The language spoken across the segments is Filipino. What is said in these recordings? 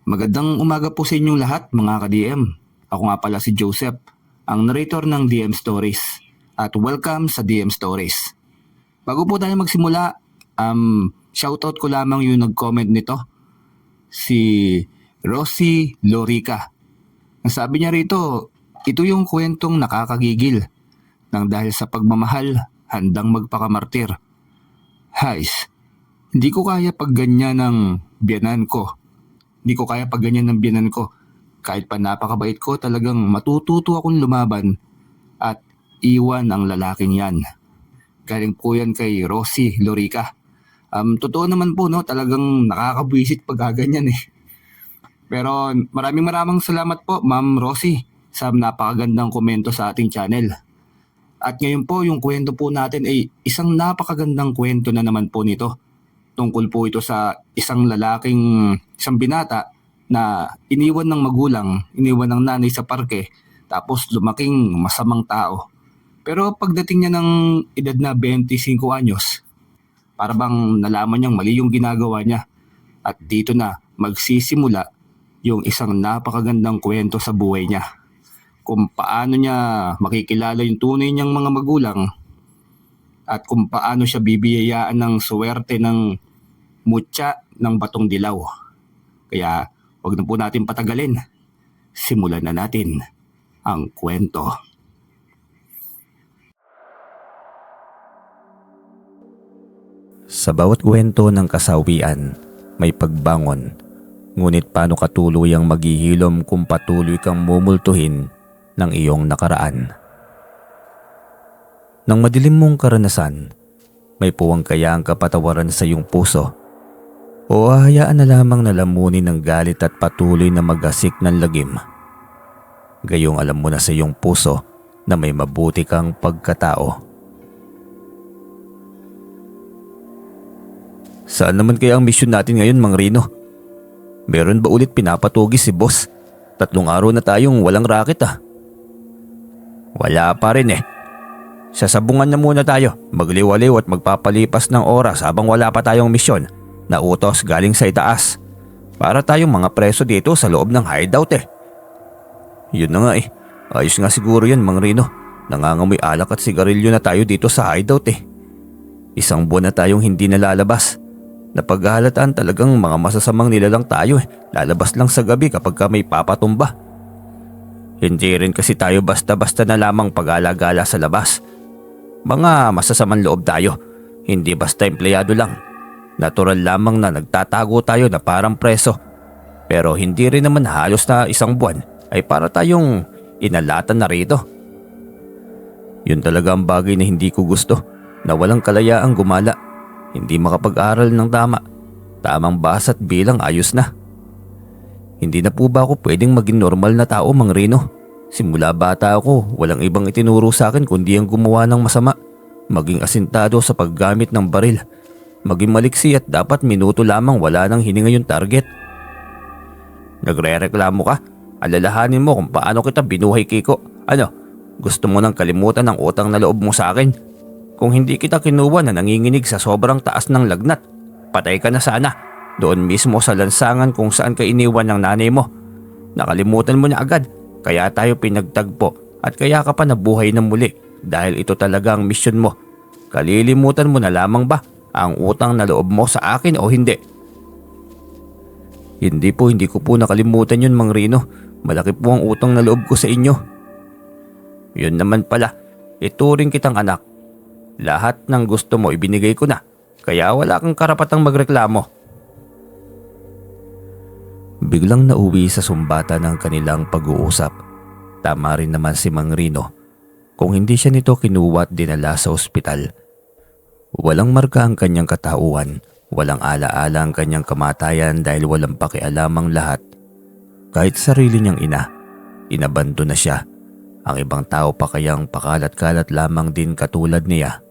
Magandang umaga po sa inyong lahat mga ka-DM. Ako nga pala si Joseph, ang narrator ng DM Stories. At welcome sa DM Stories. Bago po tayo magsimula, shoutout ko lamang yung nag-comment nito. Si Rosie Lorica. Ang sabi niya rito, ito yung kwentong nakakagigil nang dahil sa pagmamahal, handang magpakamartir. Hais, hindi ko kaya pag ganyan ng biyanan ko. Hindi ko kaya pag ganyan ng biyanan ko. Kahit pa napakabait ko, talagang matututo akong lumaban at iwan ang lalaking yan. Galing po yan kay Rosie Lorica. Totoo naman po, no, talagang nakakabwisit pag ganyan eh. Pero maraming salamat po, Ma'am Rosie, sa napakagandang komento sa ating channel. At ngayon po, yung kwento po natin ay isang napakagandang kwento na naman po nito. Tungkol po ito sa isang binata na iniwan ng magulang, iniwan ng nanay sa parke, tapos lumaking masamang tao. Pero pagdating niya ng edad na 25 anyos, para bang nalaman niyang mali yung ginagawa niya. At dito na magsisimula yung isang napakagandang kwento sa buhay niya. Kung paano niya makikilala yung tunay niyang mga magulang at kung paano siya bibiyayaan ng swerte ng mutya ng batong dilaw. Kaya wag na po natin patagalin. Simulan na natin ang kwento. Sa bawat kwento ng kasawian, may pagbangon. Ngunit paano ka tuluyang maghihilom kung patuloy kang mumultuhin ng iyong nakaraan? Nang madilim mong karanasan, may puwang kaya ang kapatawaran sa iyong puso? O hahayaan na lamang na lamunin ng galit at patuloy na magasik ng lagim? Gayong alam mo na sa iyong puso na may mabuti kang pagkatao. Saan naman kaya ang misyon natin ngayon, Mang Rino? Meron ba ulit pinapatugis si boss? 3 araw na tayong walang racket ah. Wala pa rin eh. Sasabungan na muna tayo, magliwaliw at magpapalipas ng oras habang wala pa tayong misyon na utos galing sa itaas. Para tayong mga preso dito sa loob ng hideout eh. Yun na nga eh. Ayos nga siguro yan, Mang Rino. Nangangamoy alak at sigarilyo na tayo dito sa hideout eh. 1 buwan na tayong hindi nalalabas. Napaghahalataan talagang mga masasamang nilalang tayo eh. Lalabas lang sa gabi kapag may papatumba. Hindi rin kasi tayo basta-basta na lamang pag-alagala sa labas. Mga masasamang loob tayo. Hindi basta empleyado lang. Natural lamang na nagtatago tayo na parang preso. Pero hindi rin naman halos na 1 buwan ay para tayong inalatan na rito. Yun talaga ang bagay na hindi ko gusto, na walang kalayaang gumala. Hindi makapag-aral ng tama. Tamang basa at bilang ayos na. Hindi na po ba ako pwedeng maging normal na tao, Mang Rino? Simula bata ako, walang ibang itinuro sa akin kundi ang gumawa ng masama. Maging asintado sa paggamit ng baril. Maging maliksi at dapat minuto lamang wala nang hininga yung target. Nagre-reklamo ka? Alalahanin mo kung paano kita binuhay, Kiko. Ano? Gusto mo nang kalimutan ang utang na loob mo sa akin? Kung hindi kita kinuha na nanginginig sa sobrang taas ng lagnat, patay ka na sana. Doon mismo sa lansangan kung saan ka iniwan ng nanay mo. Nakalimutan mo na agad, kaya tayo pinagtagpo at kaya ka pa nabuhay na muli dahil ito talaga ang misyon mo. Kalilimutan mo na lamang ba ang utang na loob mo sa akin o hindi? Hindi ko po nakalimutan yun, Mang Rino. Malaki po ang utang na loob ko sa inyo. Yun naman pala, ituring kitang anak. Lahat ng gusto mo ibinigay ko na, kaya wala kang karapatang magreklamo. Biglang nauwi sa sumbatan ng kanilang pag-uusap. Tama rin naman si Mang Rino. Kung hindi siya nito kinuha at dinala sa ospital. Walang marka ang kanyang katauhan, walang alaala ang kanyang kamatayan dahil walang pakialamang lahat. Kahit sarili niyang ina, inabando na siya. Ang ibang tao pa kayang pakalat-kalat lamang din katulad niya.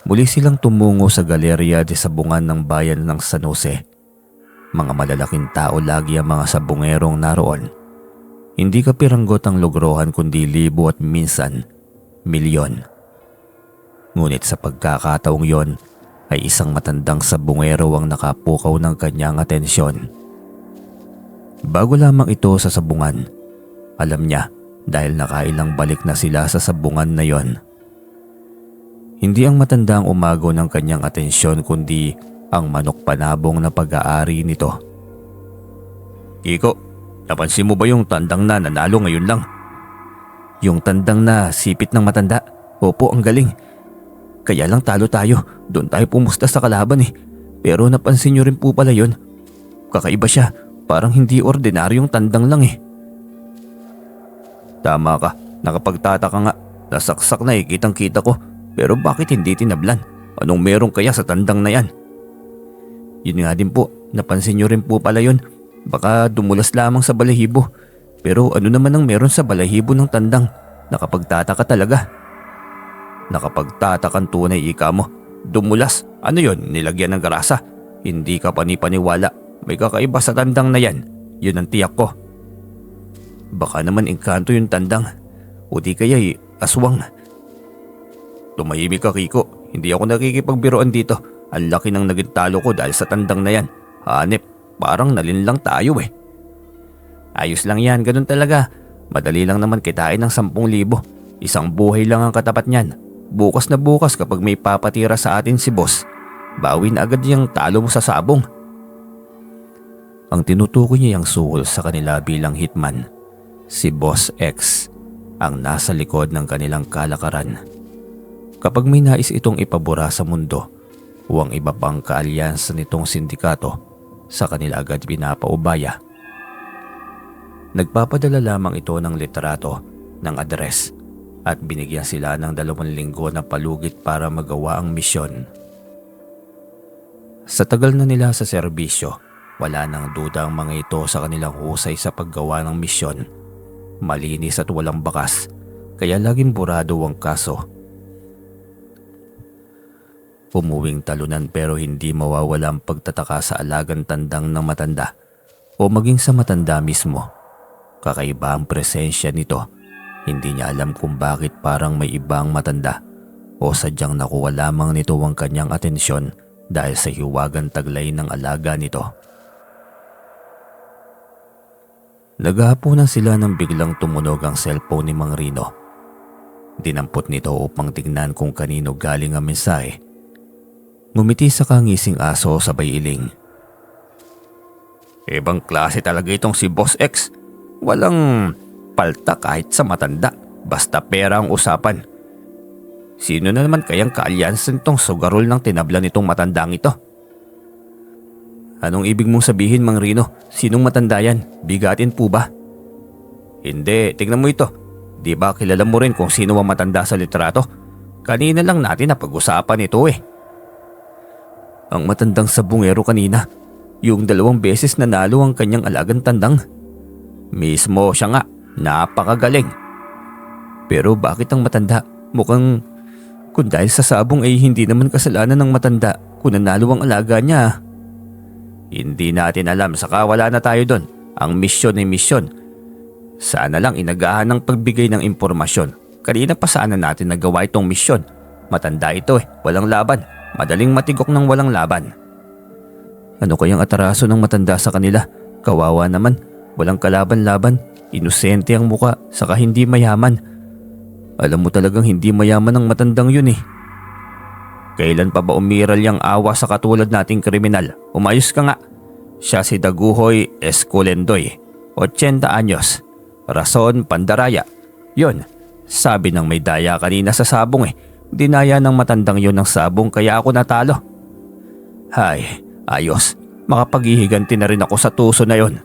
Muli silang tumungo sa galerya de sabungan ng bayan ng San Jose. Mga malalaking tao lagi ang mga sabungerong naroon. Hindi kapiranggot ang logrohan kundi libo at minsan milyon. Ngunit sa pagkakataong yon ay isang matandang sabungero ang nakapukaw ng kanyang atensyon. Bago lamang ito sa sabungan, alam niya dahil nakailang balik na sila sa sabungan na yon. Hindi ang matanda ang umago ng kanyang atensyon kundi ang manok panabong na pag-aari nito. Kiko, napansin mo ba yung tandang na nanalo ngayon lang? Yung tandang na sipit ng matanda? Opo, ang galing. Kaya lang talo tayo, doon tayo pumusta sa kalaban eh. Pero napansin nyo rin po pala yun. Kakaiba siya, parang hindi ordinaryong tandang lang eh. Tama ka, nakapagtataka nga. Nasaksak na eh, kitang kita ko. Pero bakit hindi tinablan? Anong meron kaya sa tandang na yan? Yun nga din po, napansin nyo rin po pala yun. Baka dumulas lamang sa balahibo. Pero ano naman ang meron sa balahibo ng tandang? Nakapagtataka talaga. Nakapagtatakan tunay ika mo. Dumulas, ano yon? Nilagyan ng grasa. Hindi ka panipaniwala. May kakaiba sa tandang na yan. Yun ang tiyak ko. Baka naman engkanto yung tandang. O di kaya'y aswang. Tumahimik ka, Kiko. Hindi ako nakikipagbiroan dito. Ang laki ng naging talo ko dahil sa tandang na yan. Hanep, parang nalinlang tayo eh. Ayos lang yan, ganun talaga. Madali lang naman kitain ng 10,000. Isang buhay lang ang katapat niyan. Bukas na bukas kapag may papatira sa atin si boss, bawi na agad yung talo mo sa sabong. Ang tinutukoy niya yung suhol sa kanila bilang hitman, si Boss X, ang nasa likod ng kanilang kalakaran. Kapag may nais itong ipabura sa mundo o ang iba pang kaalyansa nitong sindikato, sa kanila agad pinapaubaya. Nagpapadala lamang ito ng litrato ng address at binigyan sila ng 2 linggo na palugit para magawa ang misyon. Sa tagal na nila sa serbisyo, wala nang duda ang mga ito sa kanilang husay sa paggawa ng misyon. Malinis at walang bakas, kaya laging burado ang kaso. Umuwing talunan pero hindi mawawala ang pagtataka sa alagang tandang ng matanda o maging sa matanda mismo. Kakaiba ang presensya nito. Hindi niya alam kung bakit parang may ibang matanda o sadyang nakuha lamang nito ang kanyang atensyon dahil sa hiwagang taglay ng alaga nito. Naghahaponan sila nang biglang tumunog ang cellphone ni Mang Rino. Dinampot nito upang tignan kung kanino galing ang mensahe. Ngumiti sa kangising aso sabay iling. Ibang klase talaga itong si Boss X. Walang palta kahit sa matanda, basta pera ang usapan. Sino na naman kayang kaalyansan nitong sugarol ng tinabla nitong matandang ito? Anong ibig mong sabihin, Mang Rino? Sinong matanda yan? Bigatin po ba? Hindi, tingnan mo ito. Di ba kilala mo rin kung sino ang matanda sa litrato? Kanina lang natin napag-usapan ito eh. Ang matandang sabungero kanina, yung 2 beses nanalo ang kanyang alagang tandang. Mismo siya nga. Napakagaling. Pero bakit ang matanda? Mukhang kung dahil sa sabong ay hindi naman kasalanan ng matanda kung nanalo ang alaga niya. Hindi natin alam, saka wala na tayo doon. Ang misyon ay misyon. Sana lang inagahan ng pagbigay ng impormasyon. Kanina pa sana natin nagawa itong misyon. Matanda ito eh, walang laban. Madaling matigok ng walang laban. Ano kayang atraso ng matanda sa kanila? Kawawa naman, walang kalaban-laban. Inosente ang muka, saka hindi mayaman. Alam mo talagang hindi mayaman ang matandang yun eh. Kailan pa ba umiral yung awa sa katulad nating kriminal? Umayos ka nga. Siya si Daguhoy Escolendoy, 80 anyos. Rason Pandaraya. Yun, sabi ng may daya kanina sa sabong eh. Dinaya ng matandang yun ng sabong kaya ako natalo. Hay, ayos. Makapaghihiganti na rin ako sa tuso na yon.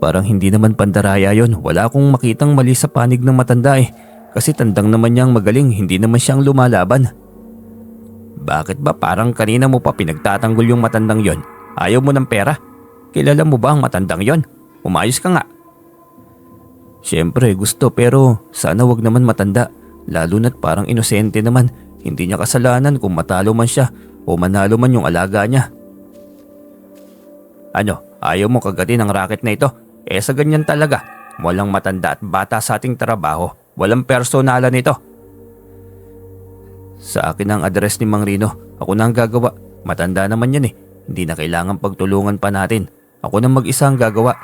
Parang hindi naman pandaraya yon. Wala akong makitang mali sa panig ng matanda eh. Kasi tandang naman niyang magaling, hindi naman siyang lumalaban. Bakit ba parang kanina mo pa pinagtatanggol yung matandang yon? Ayaw mo ng pera? Kilala mo ba ang matandang yon? Umayos ka nga. Siyempre gusto pero sana wag naman matanda. Lalo na't parang inosente naman. Hindi niya kasalanan kung matalo man siya o manalo man yung alaga niya. Ano, ayaw mo kagatin ang racket na ito? Sa ganyan talaga. Walang matanda at bata sa ating trabaho. Walang personalan ito. Sa akin ang address ni Mang Rino. Ako na ang gagawa. Matanda naman yan eh. Hindi na kailangan pagtulungan pa natin. Ako na mag-isa ang gagawa.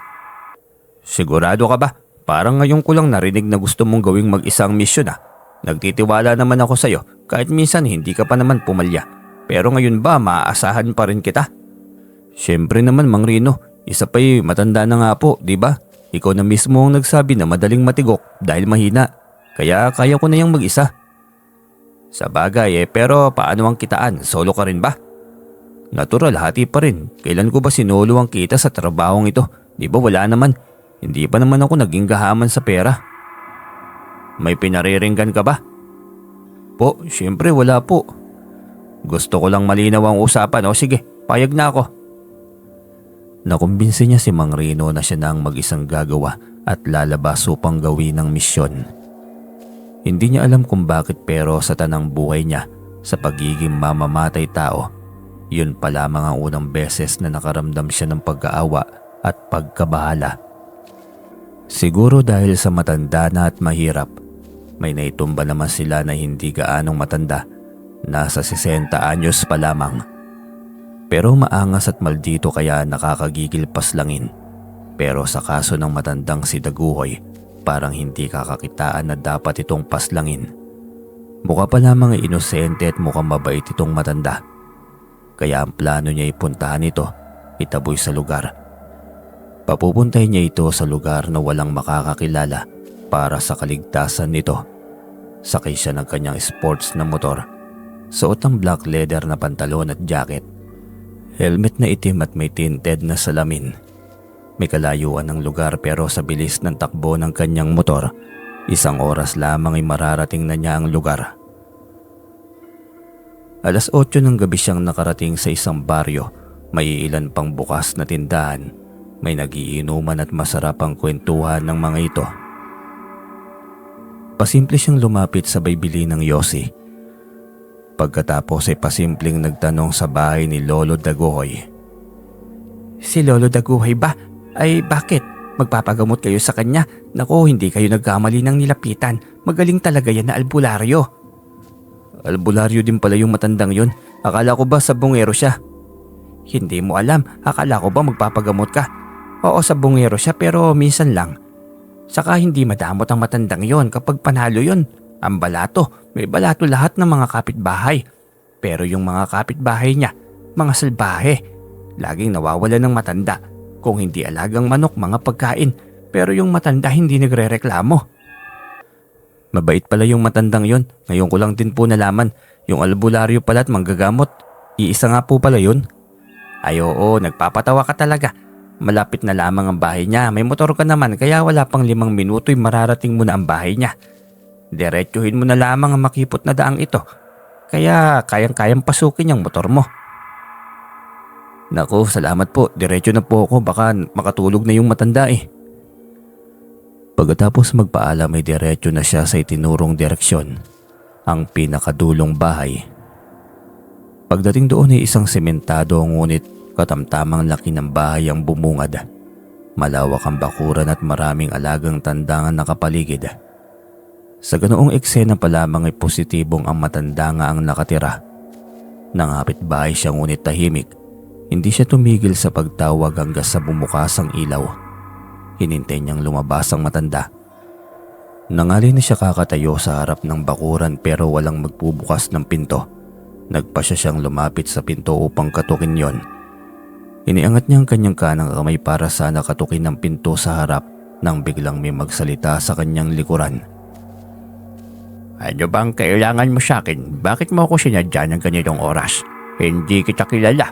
Sigurado ka ba? Parang ngayon ko lang narinig na gusto mong gawing mag-isang misyon ah. Nagtitiwala naman ako sa'yo kahit minsan hindi ka pa naman pumalya. Pero ngayon ba maaasahan pa rin kita? Siyempre naman Mang Rino, isa pa'y matanda na nga po, di ba? Ikaw na mismo ang nagsabi na madaling matigok dahil mahina. Kaya kaya ko na yang mag-isa. Sa bagay pero paano ang kitaan? Solo ka rin ba? Natural, hati pa rin. Kailan ko ba sinolo ang kita sa trabahong ito? Di ba wala naman? Hindi pa naman ako naging gahaman sa pera. May pinariringgan ka ba? Po, siyempre wala po. Gusto ko lang malinaw ang usapan. O sige, payag na ako. Nakumbinsi niya si Mang Rino na siya na ang mag-isang gagawa at lalabas upang gawin ang misyon. Hindi niya alam kung bakit pero sa tanang buhay niya sa pagiging mamamatay tao, yun pa lamang ang unang beses na nakaramdam siya ng pagkaawa at pagkabahala. Siguro dahil sa matanda na at mahirap, may naitumba naman sila na hindi gaanong matanda, nasa 60 anyos pa lamang. Pero maangas at maldito kaya nakakagigil paslangin. Pero sa kaso ng matandang si Daguhoy, parang hindi kakakitaan na dapat itong paslangin. Mukha pa lamang ay inosente at mukhang mabait itong matanda. Kaya ang plano niya ipuntahan ito, itaboy sa lugar. Papupuntahin niya ito sa lugar na walang makakakilala para sa kaligtasan nito. Sakay siya ng kanyang sports na motor. Suot ang black leather na pantalon at jacket. Helmet na itim at may tinted na salamin. May kalayuan ng lugar pero sa bilis ng takbo ng kanyang motor, 1 oras lamang ay mararating na niya ang lugar. Alas 8 ng gabi siyang nakarating sa isang baryo. May ilan pang bukas na tindahan. May nagiinuman at masarap ang kwentuhan ng mga ito. Pasimple siyang lumapit sa baybili ng yosi. Pagkatapos ay pasimpleng nagtanong sa bahay ni Lolo Daguhoy. Si Lolo Daguhoy ba? Ay bakit? Magpapagamot kayo sa kanya? Naku, hindi kayo nagkamali ng nilapitan. Magaling talaga yan na albularyo. Albularyo din pala yung matandang yun. Akala ko ba sabongero siya? Hindi mo alam. Akala ko ba magpapagamot ka? Oo, sabongero siya pero minsan lang. Saka hindi madamot ang matandang yon kapag panalo yon. Ang balato, may balato lahat ng mga kapitbahay. Pero yung mga kapitbahay niya, mga salbahe. Laging nawawala ng matanda. Kung hindi alagang manok, mga pagkain. Pero yung matanda hindi nagrereklamo. Mabait pala yung matandang yon. Ngayon ko lang din po nalaman. Yung albularyo pala at manggagamot. Iisa nga po pala yun. Ay oo, nagpapatawa ka talaga. Malapit na lamang ang bahay niya. May motor ka naman kaya wala pang 5 minuto'y mararating mo na ang bahay niya. Diretsuhin mo na lamang ang makipot na daang ito. Kaya kayang-kayang pasukin yung motor mo. Naku, salamat po. Diretso na po ako. Baka makatulog na yung matanda eh. Pagkatapos magpaalam ay diretso na siya sa itinurong direksyon. Ang pinakadulong bahay. Pagdating doon ay isang sementado ngunit katamtamang laki ng bahay ang bumungad. Malawak ang bakuran at maraming alagang tandangan nakapaligid. Sa ganoong eksena pa lamang ay positibong ang matanda nga ang nakatira. Nangapit bahay siya ngunit tahimik. Hindi siya tumigil sa pagtawag hanggang sa bumukas ang ilaw. Hinintay niyang lumabas ang matanda. Nangali na siya kakatayo sa harap ng bakuran pero walang magbubukas ng pinto. Nagpa siya siyang lumapit sa pinto upang katukin yon. Iniangat niya ang kanyang kanang kamay para sana katukin ang pinto sa harap nang biglang may magsalita sa kanyang likuran. Ano bang kailangan mo sa akin? Bakit mo ako sinadya ng ganitong oras? Hindi kita kilala.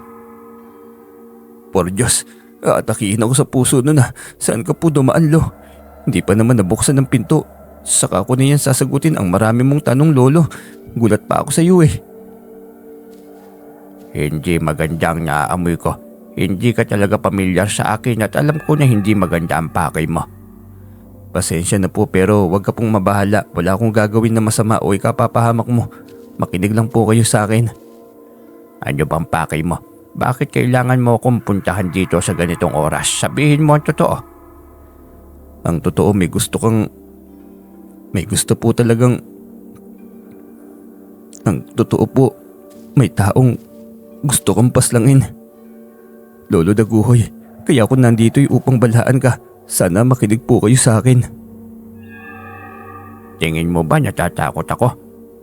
Por Diyos, atakihin ako sa puso nun ah. Saan ka po dumaan, Lo? Hindi pa naman nabuksan ng pinto. Saka ko na yan sasagutin ang marami mong tanong, Lolo. Gulat pa ako sa iyo eh. Hindi magandang naaamoy ko. Hindi ka talaga pamilyar sa akin at alam ko na hindi maganda ang pakay mo. Pasensya na po pero wag ka pong mabahala. Wala akong gagawin na masama o ikapapahamak mo. Makinig lang po kayo sa akin. Ano bang pakay mo? Bakit kailangan mo akong puntahan dito sa ganitong oras? Sabihin mo ang totoo. Ang totoo may gusto po talagang... Ang totoo po, may taong gusto kong paslangin. Lolo Daguhoy, Kaya ako nandito upang balhaan ka. Sana makinig po kayo sa akin. Tingin mo ba natatakot ako?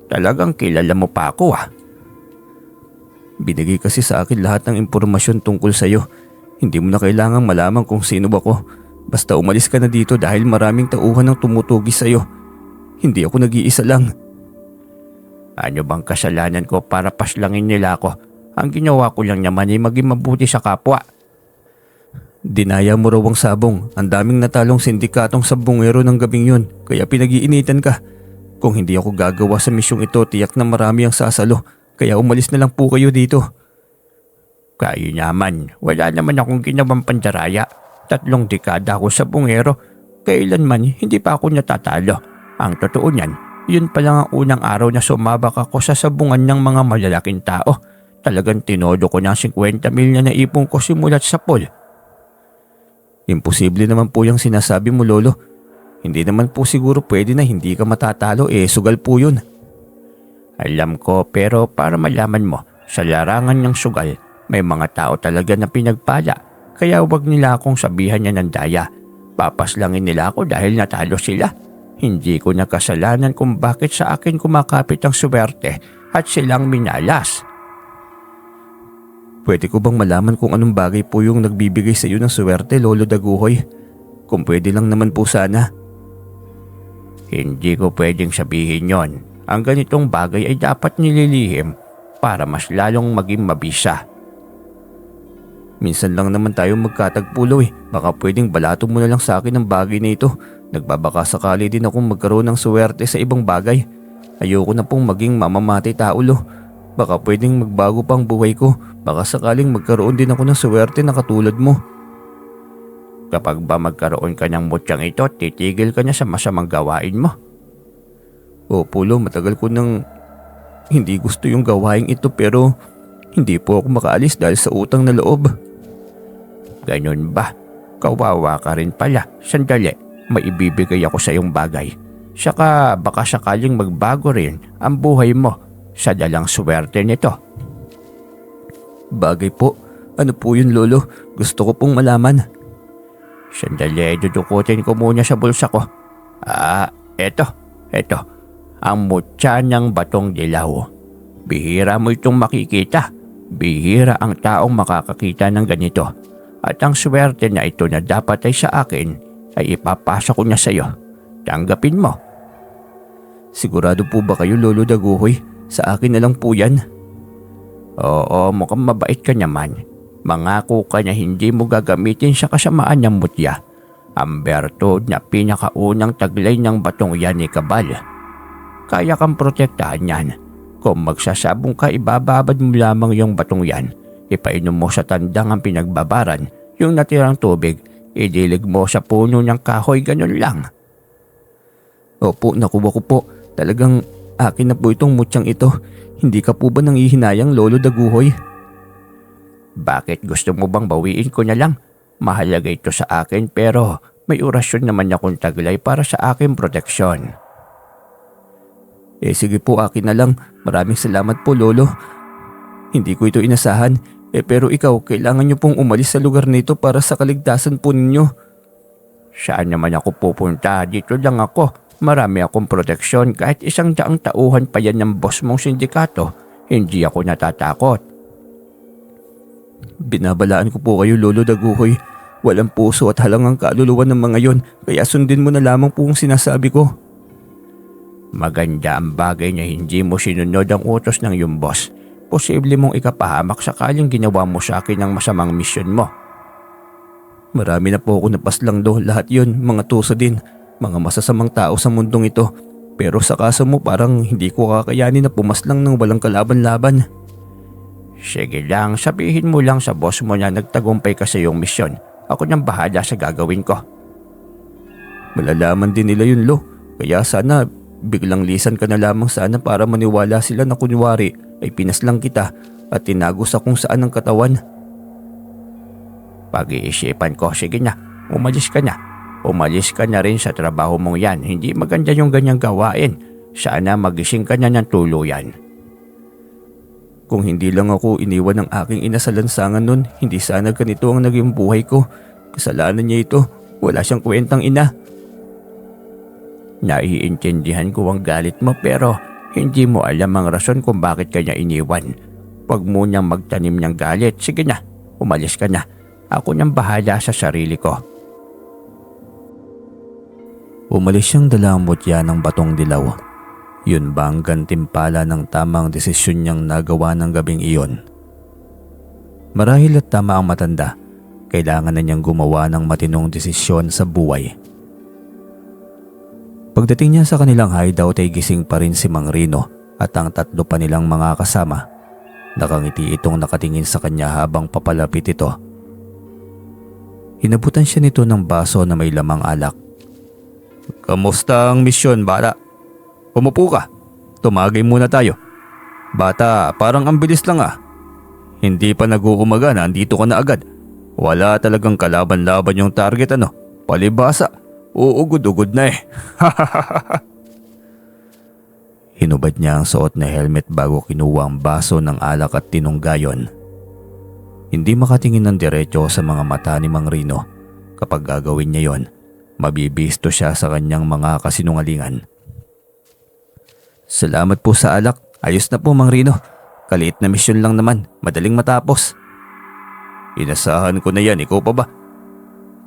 Talagang kilala mo pa ako ah. Binigay kasi sa akin lahat ng impormasyon tungkol sa'yo. Hindi mo na kailangang malaman kung sino ako. Basta umalis ka na dito dahil maraming tauhan ang tumutugis sa'yo. Hindi ako nag-iisa lang. Ano bang kasalanan ko para paslangin nila ako? Ang ginawa ko lang naman ay maging mabuti sa kapwa. Dinaya mo raw ang sabong. Ang daming natalong sindikatong sabongero ng gabing yun. Kaya pinag-iinitan ka. Kung hindi ako gagawa sa misyong ito, tiyak na marami ang sasalo. Kaya umalis na lang po kayo dito. Kayo naman, wala naman akong ginawang pandaraya. 3 dekada ako sa bungero. Kailanman hindi pa ako natatalo. Ang totoo niyan, yun pa lang ang unang araw na sumabak ako sa sabungan ng mga malalaking tao. Talagang tinodo ko ng 50 mil na naipon ko simulat sa pool. Imposible naman po yung sinasabi mo, Lolo. Hindi naman po siguro pwede na hindi ka matatalo, sugal po yun. Alam ko, pero para malaman mo, sa larangan ng sugal, may mga tao talaga na pinagpala. Kaya wag nila akong sabihan niya ng daya. Papaslangin nila ako dahil natalo sila. Hindi ko nakasalanan kung bakit sa akin kumakapit ang swerte at silang minalas. Pwede ko bang malaman kung anong bagay po yung nagbibigay sa iyo ng swerte, Lolo Daguhoy? Kung pwede lang naman po sana. Hindi ko pwedeng sabihin yon. Ang ganitong bagay ay dapat nililihim para mas lalong maging mabisa. Minsan lang naman tayo magkatagpulo Baka pwedeng balato mo na lang sa akin ang bagay na ito. Nagbabaka sakali din akong magkaroon ng swerte sa ibang bagay. Ayoko na pong maging mamamati tao, Lo. Baka pwedeng magbago pang buhay ko. Baka sakaling magkaroon din ako ng swerte na katulad mo. Kapag ba magkaroon ka ng mutyang ito, titigil ka na sa masamang gawain mo. Opo, Lo, matagal ko nang hindi gusto yung gawain ito pero hindi po ako makaalis dahil sa utang na loob. Ganun ba? Kawawa ka rin pala. Sandali, may ibibigay ako sa iyong bagay. Saka baka sakaling magbago rin ang buhay mo sa dalang swerte nito. Bagay po. Ano po yun, Lolo? Gusto ko pong malaman. Sandali, dudukutin ko muna sa bulsa ko. Eto. Ang mutya ng batong dilaw. Bihira mo itong makikita. Bihira ang taong makakakita ng ganito. At ang swerte na ito na dapat ay sa akin ay ipapasa ko na sa iyo. Tanggapin mo. Sigurado po ba kayo, Lolo Daguhoy? Sa akin na lang po yan. Oo, mukhang mabait ka naman. Mangako ka na hindi mo gagamitin sa kasamaan ng mutya. Ang bertod na pinakaunang taglay ng batong yan ni Kabal. Kaya kang protektahan yan. Kung magsasabong ka, ibababad mo lamang yung batong yan. Ipainom mo sa tandang ang pinagbabaran. Yung natirang tubig, idilig mo sa puno ng kahoy, ganun lang. Opo, nakuha ko po. Talagang akin na po itong mutyang ito. Hindi ka po ba nangihinayang, Lolo Daguhoy? Bakit gusto mo bang bawiin ko na lang? Mahalaga ito sa akin pero may orasyon naman akong taglay para sa aking proteksyon. Sige po, akin na lang. Maraming salamat po, Lolo. Hindi ko ito inasahan. Pero ikaw, kailangan niyo pong umalis sa lugar nito para sa kaligtasan po ninyo. Saan naman ako pupunta? Dito lang ako. Marami akong proteksyon kahit 100 tauhan pa yan ng boss mong sindikato. Hindi ako natatakot. Binabalaan ko po kayo, Lolo Daguhoy. Walang puso at halangang kaluluwa ng mga yon. Kaya sundin mo na lamang po ang sinasabi ko. Maganda ang bagay na hindi mo sinunod ang utos ng iyong boss. Posible mong ikapahamak sakaling ginawa mo sa akin ang masamang misyon mo. Marami na po ako napaslang, Lo. Lahat yon, mga tusa din. Mga masasamang tao sa mundong ito. Pero sa kaso mo parang hindi ko kakayanin na pumaslang ng walang kalaban-laban. Sige lang, sabihin mo lang sa boss mo na nagtagumpay ka sa iyong misyon. Ako nang bahala sa gagawin ko. Malalaman din nila yun, Lo. Kaya sana biglang lisan ka na lamang sana para maniwala sila na kunwari ay pinaslang kita at tinago sa kung saan ang katawan. Pag-iisipan ko, sige na, umalis ka na. Umalis ka na rin sa trabaho mong yan. Hindi maganda yung ganyang gawain. Sana magising ka na ng tuluyan. Kung hindi lang ako iniwan ng aking ina sa lansangan nun, hindi sana ganito ang naging buhay ko. Kasalanan niya ito. Wala siyang kwentang ina. Naiintindihan ko ang galit mo pero hindi mo alam ang rason kung bakit kanya iniwan. Huwag mo niyang magtanim ng galit. Sige na, umalis ka na. Ako nang bahala sa sarili ko. Umalis siyang dala ang mutya ng batong dilaw. Yun ba ang gantimpala ng tamang desisyon niyang nagawa ng gabing iyon? Marahil at tama ang matanda, kailangan na niyang gumawa ng matinong desisyon sa buhay. Pagdating niya sa kanilang hideout ay gising pa rin si Mang Rino at ang tatlo pa nilang mga kasama. Nakangiti itong nakatingin sa kanya habang papalapit ito. Inabutan siya nito ng baso na may lamang alak. "Kamusta ang misyon, bata? Umupo ka. Tumagay muna tayo. Bata, parang ang bilis lang ah. Hindi pa nag-uumaga na andito ka na agad. Wala talagang kalaban-laban yung target ano. Palibasa. Uugod-ugod na eh." Hinubad niya ang suot na helmet bago kinuha ang baso ng alak at tinunggayon. Hindi makatingin ng diretso sa mga mata ni Mang Rino. Kapag gagawin niya yon, mabibisto siya sa kanyang mga kasinungalingan. "Salamat po sa alak. Ayos na po, Mang Rino. Kaliit na misyon lang naman. Madaling matapos." "Inasahan ko na yan. Ikaw pa ba?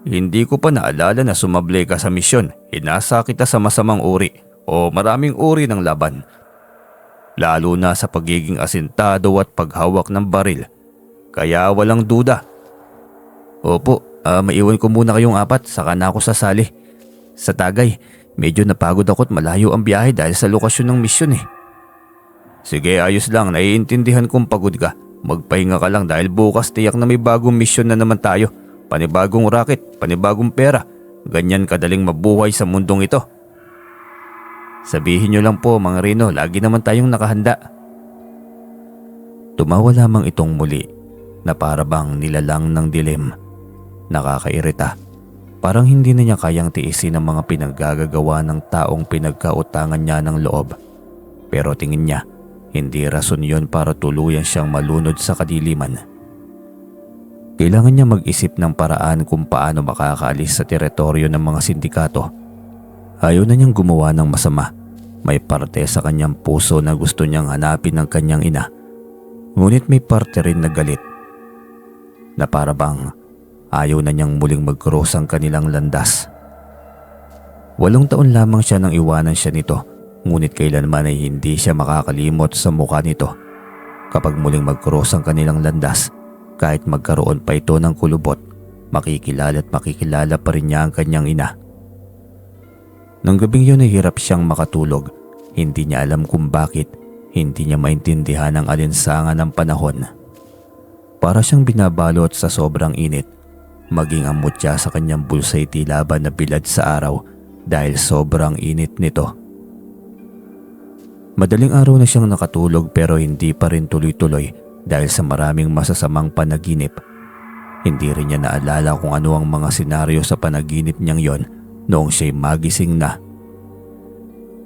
Hindi ko pa naalala na sumablay ka sa misyon. Inasa kita sa masamang uri o maraming uri ng laban. Lalo na sa pagiging asintado at paghawak ng baril. Kaya walang duda." "Opo, maiwan ko muna kayong apat. Saka na ako sasali. Sa Tagay, medyo napagod ako at malayo ang biyahe dahil sa lokasyon ng misyon eh." "Sige, ayos lang. Naiintindihan kong pagod ka. Magpahinga ka lang dahil bukas tiyak na may bagong misyon na naman tayo. Panibagong racket, panibagong pera. Ganyan kadaling mabuhay sa mundong ito." "Sabihin niyo lang po, Mang Rino, lagi naman tayong nakahanda." Tumawa lamang itong muli na para bang nilalang ng dilim. Nakakairita. Parang hindi na niya kayang tiisin ang mga pinaggagawa ng taong pinagkautangan niya ng loob. Pero tingin niya, hindi rason yun para tuluyan siyang malunod sa kadiliman. Kailangan niya mag-isip ng paraan kung paano makakaalis sa teritoryo ng mga sindikato. Ayaw na niyang gumawa ng masama. May parte sa kanyang puso na gusto niyang hanapin ng kanyang ina. Ngunit may parte rin na galit. Na para bang ayaw na niyang muling mag-cross ang kanilang landas. 8 taon lamang siya nang iwanan siya nito. Ngunit kailanman ay hindi siya makakalimot sa mukha nito. Kapag muling mag-cross ang kanilang landas, kahit magkaroon pa ito ng kulubot, makikilala at makikilala pa rin niya ang kanyang ina. Nang gabing yun ay hirap siyang makatulog. Hindi niya alam kung bakit. Hindi niya maintindihan ang alinsangan ng panahon. Para siyang binabalot sa sobrang init. Maging ang mutya sa kanyang bulsa ay tila ba na bilad sa araw dahil sobrang init nito. Madaling araw na siyang nakatulog pero hindi pa rin tuloy-tuloy dahil sa maraming masasamang panaginip. Hindi rin niya naalala kung ano ang mga senaryo sa panaginip niyang yon noong siya'y magising na.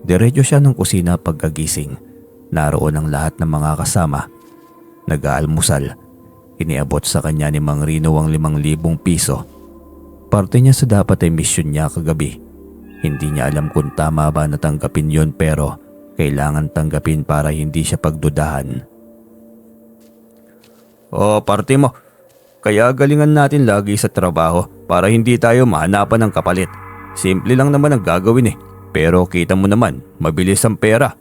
Diretso siya ng kusina pagkagising. Naroon ang lahat ng mga kasama. Nag-aalmusal. Iniabot sa kanya ni Mang Rino ang 5,000 piso. Parte niya sa dapat ay misyon niya kagabi. Hindi niya alam kung tama ba natanggapin yon pero kailangan tanggapin para hindi siya pagdudahan. "O, parte mo. Kaya galingan natin lagi sa trabaho para hindi tayo mahanapan ng kapalit. Simple lang naman ang gagawin eh. Pero kita mo naman, mabilis ang pera."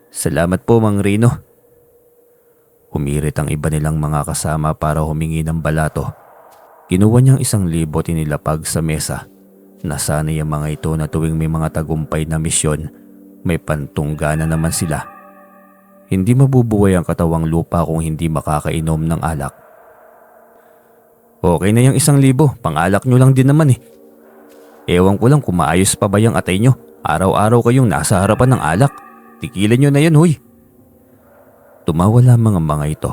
"Salamat po, Mang Rino." Humirit ang iba nilang mga kasama para humingi ng balato. Kinuha niyang 1,000 inilapag sa mesa. Nasanay ang mga ito na tuwing may mga tagumpay na misyon, may pantunggana naman sila. Hindi mabubuhay ang katawang lupa kung hindi makakainom ng alak. "Okay na yung 1,000, pang-alak nyo lang din naman eh. Ewan ko lang kung maayos pa ba yung atay nyo. Araw-araw kayong nasa harapan ng alak. Tikilan nyo na yan, huy." Tumawa lamang ang mga ito.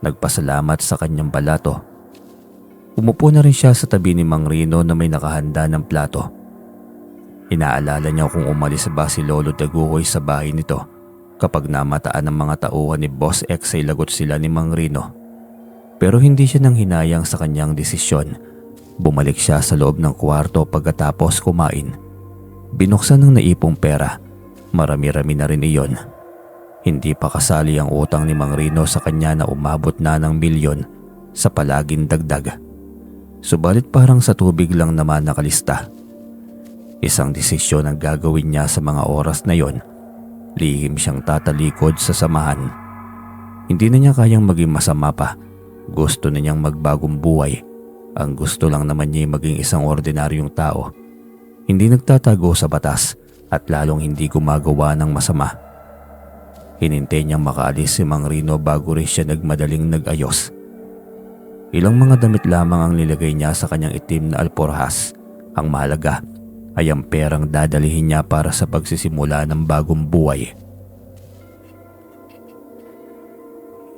Nagpasalamat sa kanyang balato. Umupo na rin siya sa tabi ni Mang Rino na may nakahanda ng plato. Inaalala niya kung umalis ba si Lolo Daguhoy sa bahay nito kapag namataan ng mga tauhan ni Boss X ay lagot sila ni Mang Rino. Pero hindi siya nang hinayang sa kanyang desisyon. Bumalik siya sa loob ng kwarto pagkatapos kumain. Binuksan ng naipong pera. Marami-rami na rin iyon. Hindi pa kasali ang utang ni Mang Rino sa kanya na umabot na ng milyon sa palaging dagdag. Subalit parang sa tubig lang naman nakalista. Isang desisyon ang gagawin niya sa mga oras na yon. Lihim siyang tatalikod sa samahan. Hindi na niya kayang maging masama pa. Gusto na niyang magbagong buhay. Ang gusto lang naman niya maging isang ordinaryong tao. Hindi nagtatago sa batas at lalong hindi gumagawa ng masama. Hinintay niyang makaalis si Mang Rino bago rin siya nagmadaling nag-ayos. Ilang mga damit lamang ang nilagay niya sa kanyang itim na alporhas. Ang mahalaga ay ang perang dadalihin niya para sa pagsisimula ng bagong buhay.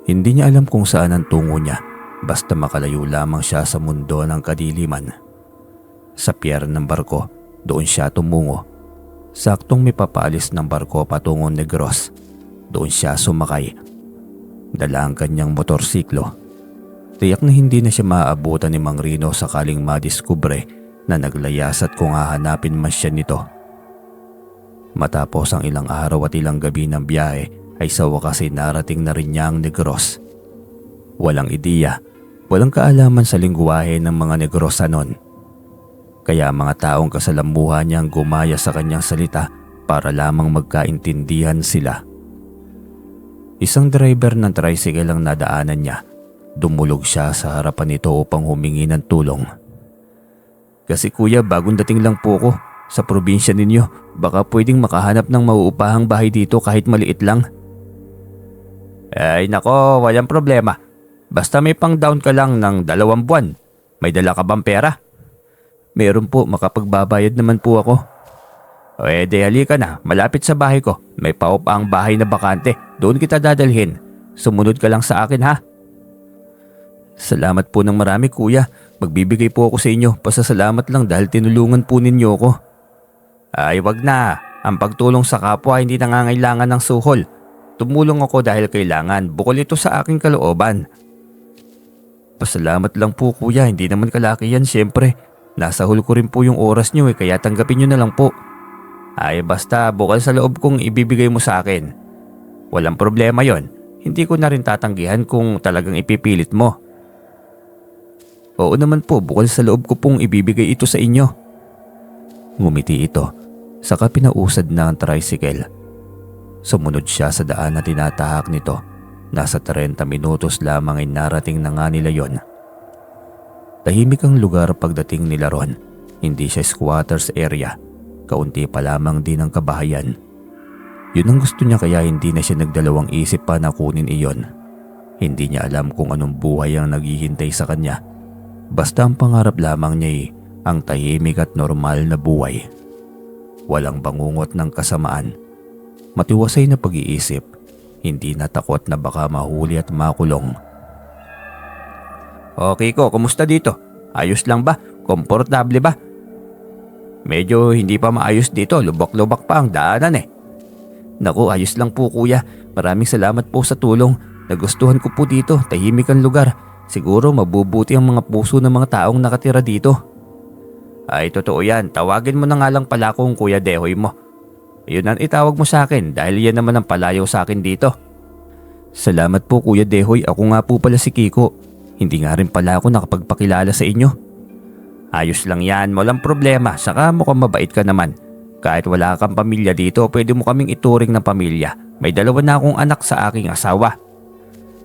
Hindi niya alam kung saan ang tungo niya, basta makalayo lamang siya sa mundo ng kadiliman. Sa pier ng barko, doon siya tumungo. Saktong may papaalis ng barko patungong Negros. Doon siya sumakay. Dala ang kanyang motorsiklo. Tiyak na hindi na siya maaabutan ni Mang Rino sakaling madiskubre na naglayas at kung hahanapin man siya nito. Matapos ang ilang araw at ilang gabi ng biyahe ay sa wakas ay narating na rin niya ang Negros. Walang ideya, walang kaalaman sa lingwahe ng mga Negrosanon. Kaya mga taong kasalamuhan niya ang gumaya sa kanyang salita para lamang magkaintindihan sila. Isang driver ng tricycle ang nadaanan niya. Dumulog siya sa harapan nito upang humingi ng tulong. Kasi kuya, bagong dating lang po ko sa probinsya ninyo. Baka pwedeng makahanap ng mauupahang bahay dito kahit maliit lang. Ay nako, walang problema. Basta may pang down ka lang ng 2 buwan. May dala ka bang pera? Meron po, makapagbabayad naman po ako. O edi halika na, malapit sa bahay ko. May paupaang bahay na bakante. Doon kita dadalhin. Sumunod ka lang sa akin ha. Salamat po ng marami kuya. Magbibigay po ako sa inyo. Pasasalamat lang dahil tinulungan po ninyo ako. Ay wag na. Ang pagtulong sa kapwa hindi nangangailangan ng suhol. Tumulong ako dahil kailangan. Bukol ito sa aking kalooban. Pasalamat lang po kuya. Hindi naman kalaki yan syempre. Nasa hul ko rin po yung oras nyo kaya tanggapin nyo na lang po. Ay basta bukal sa loob kong ibibigay mo sa akin. Walang problema yon. Hindi ko na rin tatanggihan kung talagang ipipilit mo. Oo naman po, bukal sa loob ko pong ibibigay ito sa inyo. Ngumiti ito, saka pinausad na ang tricycle. Sumunod siya sa daan na tinatahak nito. Nasa 30 minutos lamang ay narating na nga nila yon. Tahimik ang lugar pagdating nila ron. Hindi siya squatters area. Kaunti pa lamang din ang kabahayan. Yun ang gusto niya kaya hindi na siya nagdalawang isip pa na kunin iyon. Hindi niya alam kung anong buhay ang naghihintay sa kanya. Basta ang pangarap lamang niya ang tahimik at normal na buhay. Walang bangungot ng kasamaan. Matiwasay na pag-iisip. Hindi na takot na baka mahuli at makulong. Okay ko, kumusta dito? Ayos lang ba? Komportable ba? Medyo hindi pa maayos dito. Lubak-lubak pa ang daanan eh. Naku, ayos lang po kuya. Maraming salamat po sa tulong. Nagustuhan ko po dito. Tahimik ang lugar. Siguro mabubuti ang mga puso ng mga taong nakatira dito. Ay totoo yan. Tawagin mo na nga lang pala kung Kuya Dehoy mo. Yun ang itawag mo sa akin dahil yan naman ang palayaw sa akin dito. Salamat po Kuya Dehoy. Ako nga po pala si Kiko. Hindi nga rin pala ako nakapagpakilala sa inyo. Ayos lang yan. Walang problema. Saka mukhang mabait ka naman. Kahit wala kang pamilya dito, pwede mo kaming ituring ng pamilya. May 2 na akong anak sa aking asawa.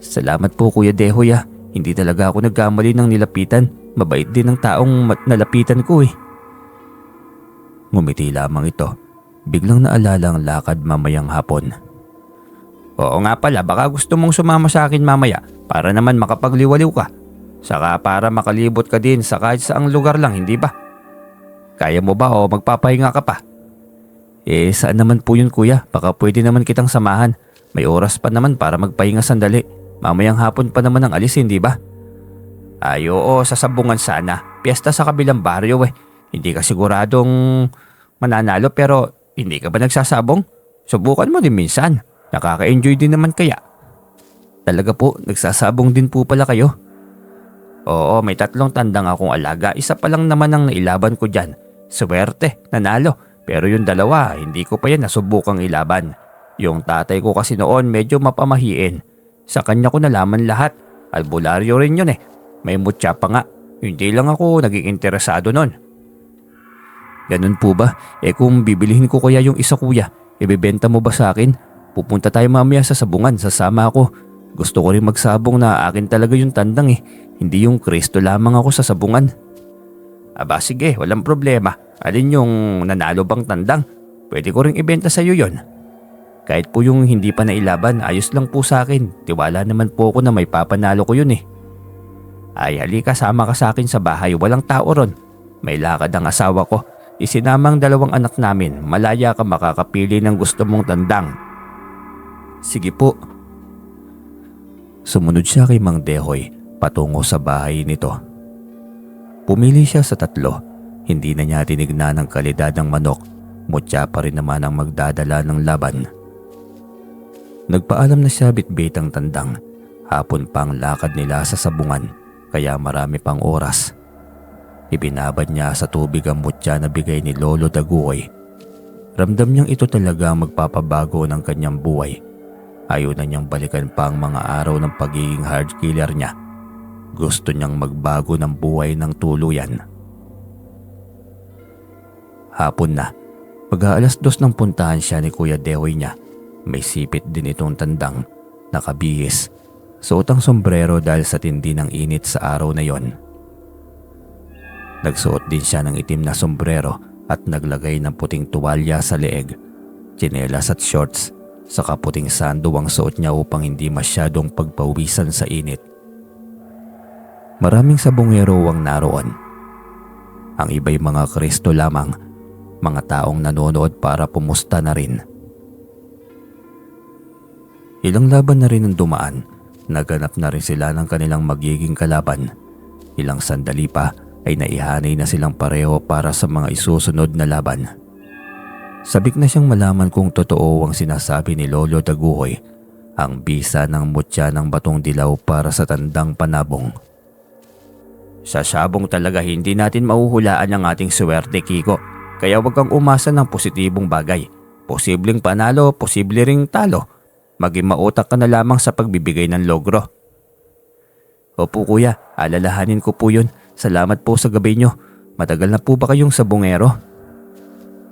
Salamat po Kuya Dehoy ah. Hindi talaga ako nagkamali ng nilapitan. Mabait din ang taong nalapitan ko eh. Ngumiti lamang ito. Biglang naalala ang lakad mamayang hapon. Oo nga pala, baka gusto mong sumama sa akin mamaya para naman makapagliwaliw ka. Saka para makalibot ka din sa kahit saang lugar lang, hindi ba? Kaya mo ba o magpapahinga ka pa? Saan naman po yun kuya? Baka pwede naman kitang samahan. May oras pa naman para magpahinga sandali. Mamayang hapon pa naman ang alis, hindi ba? Ay oo, sa sabungan sana. Piyesta sa kabilang baryo eh. Hindi ka siguradong mananalo pero hindi ka ba nagsasabong? Subukan mo din minsan. Nakaka-enjoy din naman kaya? Talaga po, nagsasabong din po pala kayo? Oo, may 3 tandang akong alaga. Isa pa lang naman ang nailaban ko dyan. Swerte, nanalo. Pero yung 2, hindi ko pa yan nasubukang ilaban. Yung tatay ko kasi noon medyo mapamahiin. Sa kanya ko nalaman lahat. Albularyo rin yun eh. May mutya pa nga. Hindi lang ako naging interesado nun. Ganun po ba? Kung bibilihin ko kaya yung isa kuya, ibebenta mo ba sa akin? Pupunta tayo mamaya sa sabungan, sasama ako. Gusto ko rin magsabong na akin talaga yung tandang eh. Hindi yung Kristo lamang ako sa sabungan. Aba sige, walang problema. Alin yung nanalo bang tandang? Pwede ko ring ibenta sa iyo yon. Kahit po yung hindi pa nailaban, ayos lang po sa akin. Tiwala naman po ako na may papanalo ko yun eh. Ay halika, sama ka sa akin sa bahay. Walang tao ron. May lakad ang asawa ko. Isinamang 2 anak namin. Malaya ka makakapili ng gusto mong tandang. Sige po. Sumunod siya kay Mang Dehoy patungo sa bahay nito. Pumili siya sa 3. Hindi na niya tinignan ang kalidad ng manok. Mutya pa rin naman ang magdadala ng laban. Nagpaalam na siya bitbit ang tandang. Hapon pa ang lakad nila sa sabungan, kaya marami pang oras. Ibinabad niya sa tubig ang mutya na bigay ni Lolo Daguoy. Ramdam niyang ito talaga ang magpapabago ng kanyang buhay. Ayaw na niyang balikan pa ang mga araw ng pagiging hard killer niya. Gusto niyang magbago ng buhay ng tuluyan. Hapon na, pag-aalas 2 nang puntahan siya ni Kuya Dehoy niya. May sipit din itong tandang, nakabihis. Suot ang sombrero dahil sa tindi ng init sa araw na yon. Nagsuot din siya ng itim na sombrero at naglagay ng puting tuwalya sa leeg, tsinelas at shorts. Saka puting sando ang suot niya upang hindi masyadong pagpawisan sa init. Maraming sabongero ang naroon. Ang iba'y mga Kristo lamang, mga taong nanonood para pumusta na rin. Ilang laban na rin ang dumaan, naganap na rin sila ng kanilang magiging kalaban. Ilang sandali pa ay naihanay na silang pareho para sa mga isusunod na laban. Sabik na siyang malaman kung totoo ang sinasabi ni Lolo Daguhoy, ang bisa ng mutya ng batong dilaw para sa tandang panabong. Sa sabong talaga hindi natin mahuhulaan ang ating swerte, Kiko. Kaya huwag kang umasa ng positibong bagay. Posibleng panalo, posible ring talo. Maging mautak ka na lamang sa pagbibigay ng logro. Opo kuya, alalahanin ko po yun. Salamat po sa gabi nyo. Matagal na po ba kayong sabongero?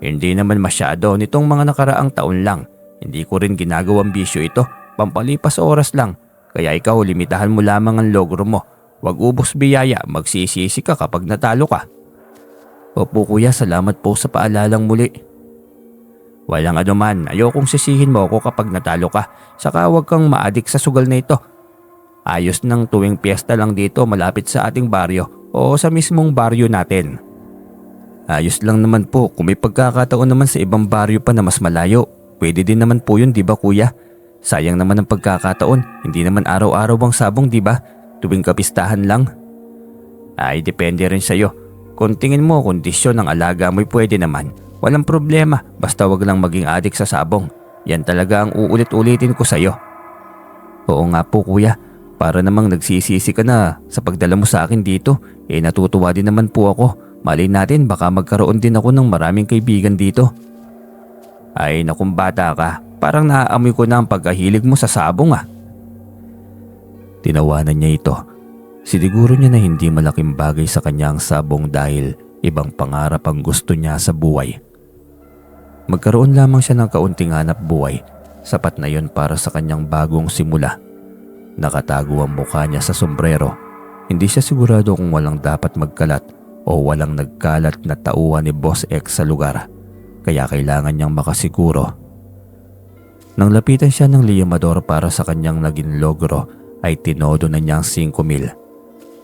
Hindi naman masyado, nitong mga nakaraang taon lang. Hindi ko rin ginagawang bisyo ito, pampalipas oras lang. Kaya ikaw, limitahan mo lamang ang logro mo. Huwag ubos biyaya, magsisisi ka kapag natalo ka. Opo kuya, salamat po sa paalalang muli. Walang anuman, ayokong sisihin mo ako kapag natalo ka. Saka huwag kang maadik sa sugal na ito. Ayos ng tuwing piyesta lang dito malapit sa ating baryo o sa mismong baryo natin. Ayos lang naman po, kung may pagkakataon naman sa ibang baryo pa na mas malayo, pwede din naman po yun, di ba kuya? Sayang naman ang pagkakataon, hindi naman araw-araw ang sabong, di ba? Tuwing kapistahan lang. Ay, depende rin sa'yo. Kung tingin mo kondisyon ng alaga mo'y pwede naman, walang problema, basta wag lang maging adik sa sabong. Yan talaga ang uulit-ulitin ko sa'yo. Oo nga po kuya, para namang nagsisisi ka na sa pagdala mo sa akin dito, natutuwa din naman po ako. Malay natin baka magkaroon din ako ng maraming kaibigan dito. Ay nakung bata ka, parang naaamoy ko na ang pagkahilig mo sa sabong ah. Tinawanan niya ito. Siniguro niya na hindi malaking bagay sa kanya ang sabong dahil ibang pangarap ang gusto niya sa buhay. Magkaroon lamang siya ng kaunting hanap buhay, sapat na yon para sa kanyang bagong simula. Nakatago ang mukha niya sa sombrero. Hindi siya sigurado kung walang dapat magkalat o walang nagkalat na tauhan ni Boss X sa lugar, kaya kailangan niyang makasiguro. Nang lapitan siya ng liyamador para sa kanyang naging logro ay tinodo na niyang 5,000.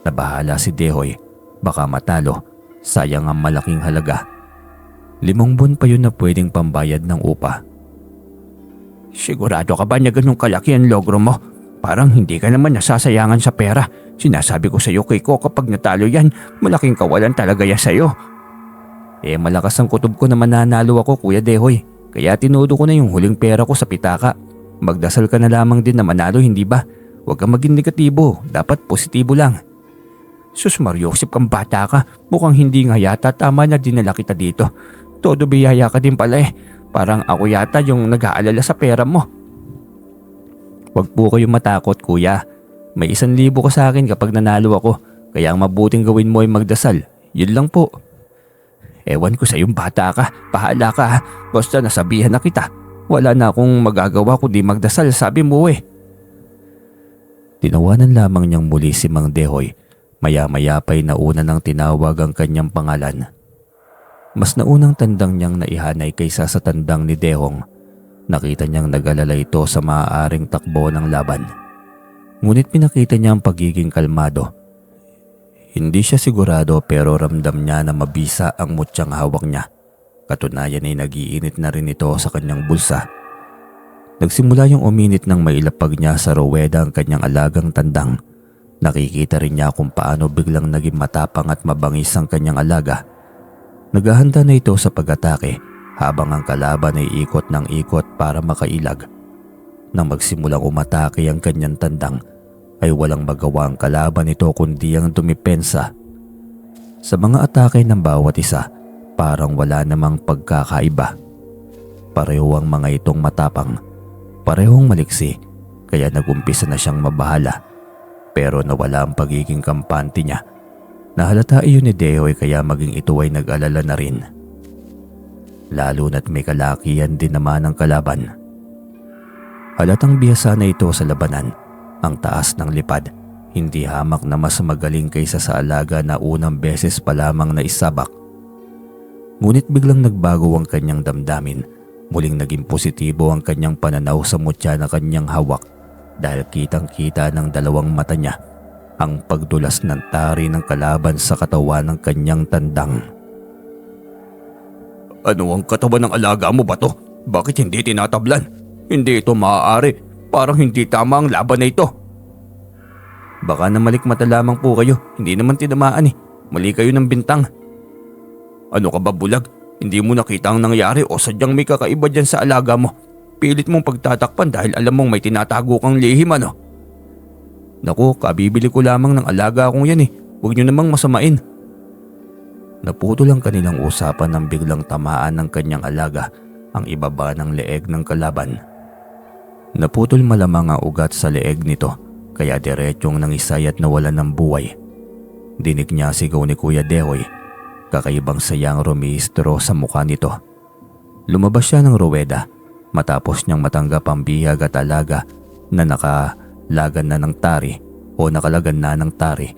Nabahala si Dehoy, baka matalo, sayang ang malaking halaga. 5 buwan pa yun na pwedeng pambayad ng upa. Sigurado ka ba na ganun kalaki ang logro mo? Parang hindi ka naman nasasayangan sa pera. Sinasabi ko sa iyo, Kiko, kapag natalo yan, malaking kawalan talaga yan sa iyo. Malakas ang kutob ko na mananalo ako, Kuya Dehoy. Kaya tinudo ko na yung huling pera ko sa pitaka. Magdasal ka na lamang din na manalo, hindi ba? Huwag kang maging negatibo, dapat positibo lang. Sus Mariosep, kang bata ka. Mukhang hindi nga yata tama na dinala kita dito. Todo biyaya ka din pala eh. Parang ako yata yung nag-aalala sa pera mo. Huwag po kayong matakot kuya. May 1,000 ka sa akin kapag nanalo ako. Kaya ang mabuting gawin mo ay magdasal. Yun lang po. Ewan ko sa iyong bata ka. Bahala ka ha. Basta nasabihan na kita. Wala na akong magagawa kundi magdasal, sabi mo eh. Tinawanan lamang niyang muli si Mang Dehoy. Maya-maya pa'y nauna nang tinawag ang kanyang pangalan. Mas naunang tandang niyang naihanay kaysa sa tandang ni Dehong. Nakita niyang nag-alala ito sa maaaring takbo ng laban. Ngunit pinakita niya ang pagiging kalmado. Hindi siya sigurado pero ramdam niya na mabisa ang mutyang hawak niya. Katunayan ay nag-iinit na rin ito sa kanyang bulsa. Nagsimula yung uminit nang mailapag niya sa ruweda ang kanyang alagang tandang. Nakikita rin niya kung paano biglang naging matapang at mabangis ang kanyang alaga. Naghahanda na ito sa pag-atake habang ang kalaban ay ikot ng ikot para makailag. Nang magsimulang umatake ang kanyang tandang ay walang magawa ang kalaban nito kundi ang dumipensa. Sa mga atake ng bawat isa, parang wala namang pagkakaiba. Pareho ang mga itong matapang, parehong maliksi, kaya nagumpisa na siyang mabahala. Pero nawala ang pagiging kampante niya. Nahalata iyon ni Dehoy kaya maging ito ay nag-alala na rin. Lalo na't may kalakihan din naman ang kalaban. Halatang bihasa na ito sa labanan. Ang taas ng lipad, hindi hamak na mas magaling kaysa sa alaga na unang beses pa lamang na isabak. Ngunit biglang nagbago ang kanyang damdamin. Muling naging positibo ang kanyang pananaw sa mutya na kanyang hawak dahil kitang-kita ng dalawang mata niya ang pagdulas ng tari ng kalaban sa katawan ng kanyang tandang. Ano ang katawan ng alaga mo ba to? Bakit hindi tinatablan? Hindi ito maaari. Parang hindi tama ang laban na ito. Baka namalikmata lamang po kayo. Hindi naman tinamaan eh. Mali kayo ng bintang. Ano ka ba bulag? Hindi mo nakita ang nangyari o sadyang may kakaiba dyan sa alaga mo? Pilit mong pagtatakpan dahil alam mong may tinatago kang lihim ano? Naku, kabibili ko lamang ng alaga akong yan eh. Huwag niyo namang masamain. Naputol ang kanilang usapan nang biglang tamaan ng kanyang alaga ang ibaba ng leeg ng kalaban. Naputol malamang ang ugat sa leeg nito kaya diretsyong nangisay at nawalan ng buhay. Dinig niya sigaw ni Kuya Dehoy. Kakaibang sayang rumihistro sa mukha nito. Lumabas siya ng ruweda matapos niyang matanggap ang bihag at alaga na nakalagan na ng tari o nakalagan na ng tari.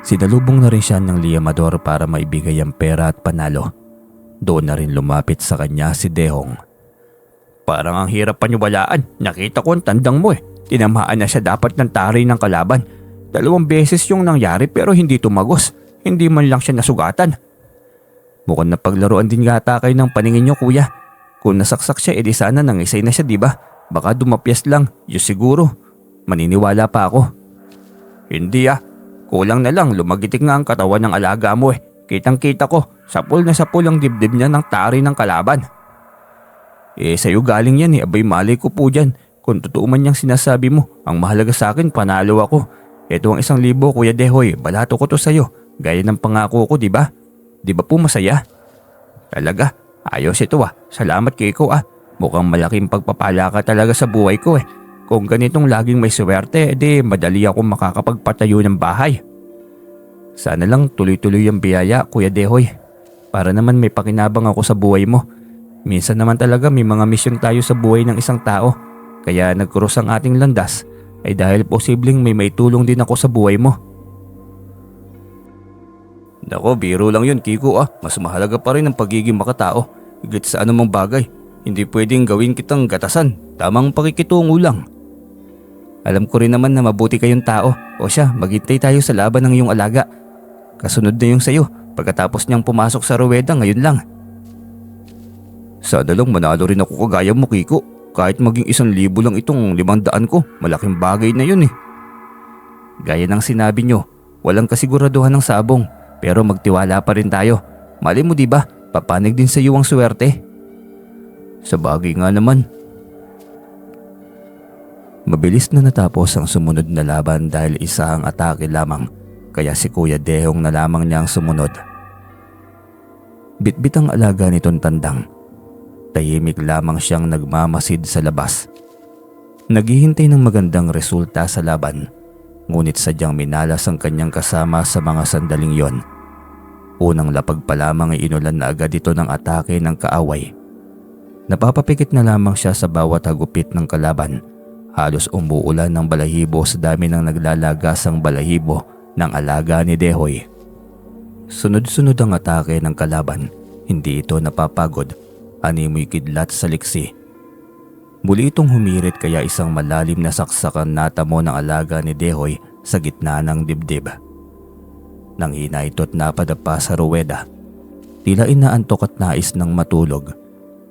Sinalubong na rin siya ng liyamador para maibigay ang pera at panalo. Doon na rin lumapit sa kanya si Dehong. Parang ang hirap paniwalaan. Nakita ko ang tandang mo eh. Tinamaan na siya dapat ng tari ng kalaban. 2 beses yung nangyari pero hindi tumagos. Hindi man lang siya nasugatan. Mukhang napaglaruan din yata kayo ng paningin niyo kuya. Kung nasaksak siya edi sana nangisay na siya diba? Baka dumapyas lang. Yun siguro. Maniniwala pa ako. Hindi ah. Kulang na lang lumagitik nga ang katawan ng alaga mo eh. Kitang kita ko. Sapul na sapul ang dibdib niya ng tari ng kalaban. Sa'yo galing yan eh. Abay malay ko po dyan. Kung totoo man niyang sinasabi mo, ang mahalaga sa akin panalo ako. Ito ang 1,000 Kuya Dehoy. Balato ko to sa'yo. Gaya ng pangako ko, di ba? Di ba po masaya? Talaga, ayos ito ah. Salamat Kiko ah. Mukhang malaking pagpapala ka talaga sa buhay ko eh. Kung ganitong laging may swerte, edi madali ako makakapagpatayo ng bahay. Sana lang tuloy-tuloy ang biyaya, Kuya Dehoy. Para naman may pakinabang ako sa buhay mo. Minsan naman talaga may mga misyon tayo sa buhay ng isang tao. Kaya nagkrus ang ating landas ay dahil posibleng may maitulong din ako sa buhay mo. Nako, biro lang yun Kiko ah. Mas mahalaga pa rin ang pagiging makatao. Higit sa anumang bagay. Hindi pwedeng gawin kitang gatasan. Tamang pakikitungo lang. Alam ko rin naman na mabuti kayong tao. O siya, maghintay tayo sa laban ng iyong alaga. Kasunod na yung sayo. Pagkatapos niyang pumasok sa ruweda ngayon lang. Sana lang manalo rin ako kagaya mo Kiko. Kahit maging 1,000 lang itong 500 ko. Malaking bagay na yun eh. Gaya ng sinabi nyo, walang kasiguraduhan ng sabong. Pero magtiwala pa rin tayo. Mali mo diba, papanig din sa iyo ang swerte. Sa bagay nga naman. Mabilis na natapos ang sumunod na laban dahil isa ang atake lamang, kaya si Kuya Dehong na lamang niya ang sumunod. Bitbit ang alaga nitong tandang. Tahimik lamang siyang nagmamasid sa labas. Naghihintay ng magandang resulta sa laban, ngunit sadyang minalas ang kanyang kasama sa mga sandaling yon. Unang lapag pa lamang ay inulan na agad ito ng atake ng kaaway. Napapapikit na lamang siya sa bawat hagupit ng kalaban. Halos umuulan ng balahibo sa dami ng naglalagasang balahibo ng alaga ni Dehoy. Sunod-sunod ang atake ng kalaban. Hindi ito napapagod. Animoy kidlat sa liksi. Muli itong humirit kaya isang malalim na saksakan natamo ng alaga ni Dehoy sa gitna ng dibdib. Nang hina ito't napadapa sa ruweda. Tila inaantok at nais ng matulog.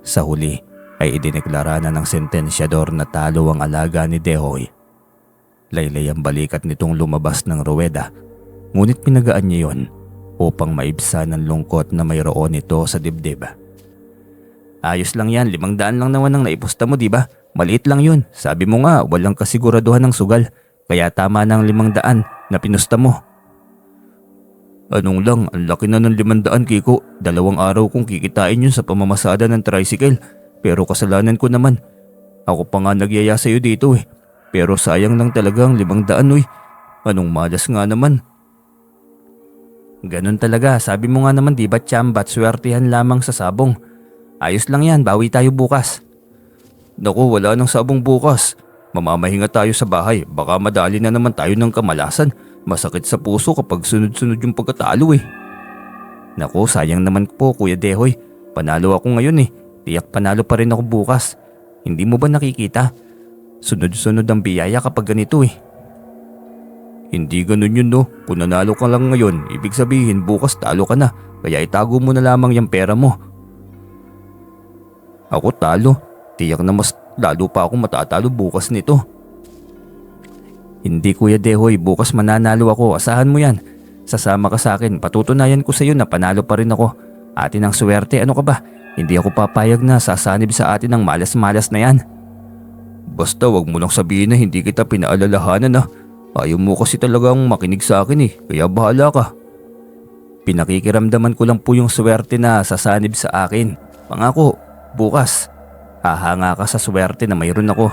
Sa huli ay idineklara na ng sentensyador na talo ang alaga ni Dehoy. Laylay ang balikat nitong lumabas ng ruweda, ngunit pinagaan niya yon upang maibsan ang lungkot na mayroon ito sa dibdib. Ayos lang yan, 500 lang naman ang naipusta mo, diba? Maliit lang yun. Sabi mo nga, walang kasiguraduhan ng sugal. Kaya tama na ang 500 na pinusta mo. Anong lang, ang laki na ng 500, Kiko. 2 araw kong kikitain yun sa pamamasada ng tricycle. Pero kasalanan ko naman. Ako pa nga nagyaya sa'yo dito eh. Pero sayang lang talaga ang 500 uy. Anong malas nga naman. Ganun talaga, sabi mo nga naman diba Chambat, swertihan lamang sa sabong. Ayos lang yan, bawi tayo bukas. Naku, wala nang sabong bukas. Mamamahinga tayo sa bahay, baka madali na naman tayo ng kamalasan. Masakit sa puso kapag sunod-sunod yung pagkatalo eh. Naku, sayang naman po Kuya Dehoy. Panalo ako ngayon eh. Tiyak panalo pa rin ako bukas. Hindi mo ba nakikita? Sunod-sunod ang biyaya kapag ganito eh. Hindi ganun yun no. Kung nanalo ka lang ngayon, ibig sabihin bukas talo ka na. Kaya itago mo na lamang yung pera mo. Ako talo. Tiyak na mas lalo pa ako matatalo bukas nito. Hindi Kuya Dehoy, bukas mananalo ako. Asahan mo yan. Sasama ka sa akin. Patutunayan ko sa iyo na panalo pa rin ako. Atin ang swerte. Ano ka ba? Hindi ako papayag na sasanib sa atin ang malas-malas na yan. Basta wag mo lang sabihin na hindi kita pinaalalahanan ah. Ayaw mo kasi talagang makinig sa akin eh. Kaya bahala ka. Pinakikiramdaman ko lang po yung swerte na sasanib sa akin. Pangako, bukas. Hahanga ka sa swerte na mayroon ako.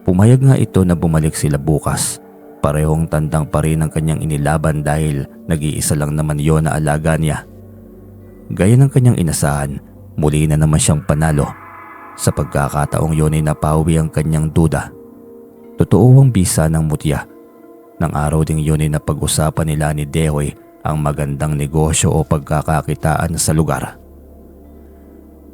Pumayag nga ito na bumalik sila bukas. Parehong tandang pa rin ang kanyang inilaban dahil nag-iisa lang naman yon na alaga niya. Gaya ng kanyang inasahan, muli na naman siyang panalo. Sa pagkakataong yun ay napawi ang kanyang duda. Totoo ang bisa ng mutya. Nang araw ding yun ay napag-usapan nila ni Dehoy ang magandang negosyo o pagkakakitaan sa lugar.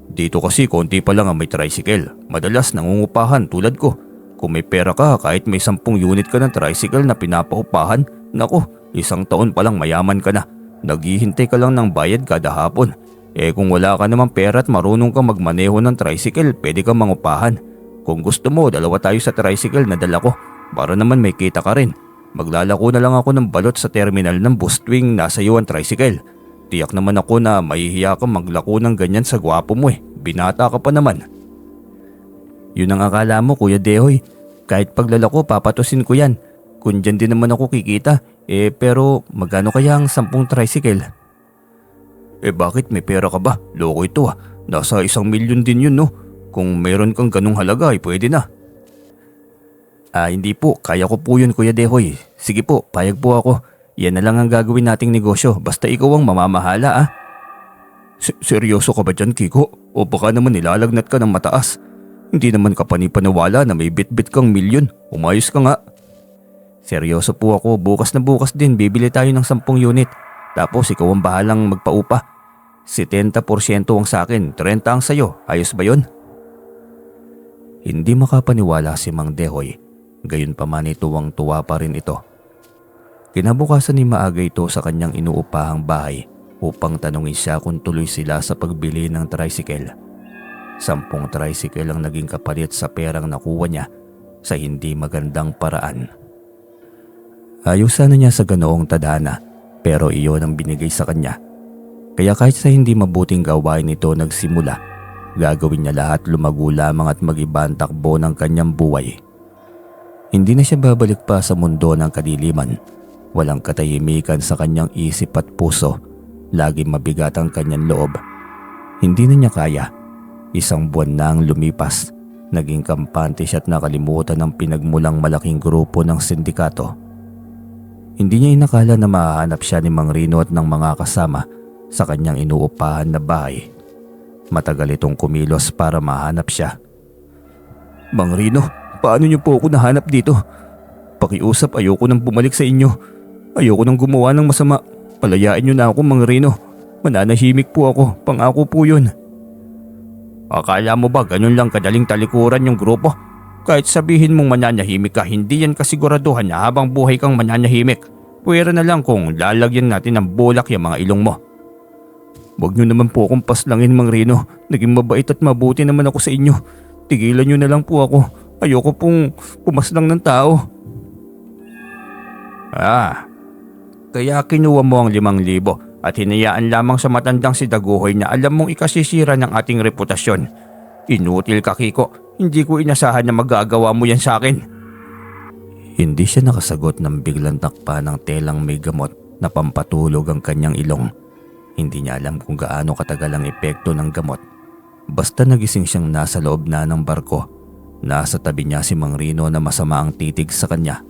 Dito kasi konti pa lang ang may tricycle. Madalas nangungupahan tulad ko. Kung may pera ka, kahit may 10 unit ka ng tricycle na pinapaupahan, naku, 1 taon pa lang mayaman ka na. Naghihintay ka lang ng bayad kada hapon. Kung wala ka namang pera at marunong ka magmaneho ng tricycle, pwede kang mangupahan. Kung gusto mo, 2 tayo sa tricycle na dala ko. Para naman may kita ka rin. Maglalako na lang ako ng balot sa terminal ng bus tuwing nasa iyo ang tricycle. Tiyak naman ako na mahihiya ka maglako ng ganyan sa gwapo mo eh. Binata ka pa naman. Yun ang akala mo Kuya Dehoy. Kahit paglalako papatusin ko yan. Kung dyan din naman ako kikita. Pero magkano kaya ang 10 tricycle? Bakit may pera ka ba? Loko ito ah. Nasa 1 milyon din yun no. Kung mayroon kang ganung halaga ay pwede na. Hindi po. Kaya ko po yun Kuya Dehoy. Sige po, payag po ako. Yan na lang ang gagawin nating negosyo. Basta ikaw ang mamamahala ah. Seryoso ka ba dyan Kiko? O baka naman nilalagnat ka ng mataas? Hindi naman ka panipaniwala na may bit-bit kang milyon. Umayos ka nga. Seryoso po ako. Bukas na bukas din bibili tayo ng 10 unit. Tapos ikaw ang bahalang magpaupa. 70% ang sa akin, 30 ang sayo. Ayos ba yun? Hindi makapaniwala si Mang Dehoy. Gayon pa man tuwang-tuwa pa rin ito. Kinabukasan ni maaga ito sa kanyang inuupahang bahay upang tanungin siya kung tuloy sila sa pagbili ng tricycle. 10 tricycle ang naging kapalit sa perang nakuha niya sa hindi magandang paraan. Ayaw sana niya sa ganoong tadhana pero iyon ang binigay sa kanya. Kaya kahit sa hindi mabuting gawain nito nagsimula, Gagawin niya lahat lumago lamang at mag-iba ang takbo ng kanyang buhay. Hindi na siya babalik pa sa mundo ng kadiliman. Walang katahimikan sa kanyang isip at puso. Laging mabigat ang kanyang loob. Hindi na niya kaya. Isang buwan na ang lumipas. Naging kampante siya at nakalimutan ang pinagmulang malaking grupo ng sindikato. Hindi niya inakala na mahahanap siya ni Mang Rino at ng mga kasama sa kanyang inuupahan na bahay. Matagal itong kumilos para mahanap siya. Mang Rino, paano niyo po ako nahanap dito? Pakiusap, ayoko nang bumalik sa inyo. Ayoko nang gumawa ng masama. Palayain niyo na ako, Mang Rino. Mananahimik po ako, pangako po yun. Akala mo ba ganun lang kadaling talikuran yung grupo? Kahit sabihin mong mananahimik ka, hindi yan kasiguraduhan na habang buhay kang mananahimik. Pwera na lang kung lalagyan natin ng bulak yung mga ilong mo. Huwag niyo naman po akong paslangin, Mang Rino. Naging mabait at mabuti naman ako sa inyo. Tigilan niyo na lang po ako. Ayoko pong pumaslang ng tao. Kaya kinuha mo ang 5,000 at hinayaan lamang sa matandang si Daguhoy na alam mong ikasisira ng ating reputasyon. Inutil ka, Kiko. Hindi ko inasahan na magagawa mo yan sa akin. Hindi siya nakasagot nang biglang takpa ng telang may gamot na pampatulog ang kanyang ilong. Hindi niya alam kung gaano katagal ang epekto ng gamot. Basta nagising siyang nasa loob na ng barko. Nasa tabi niya si Mang Rino na masama ang titig sa kanya.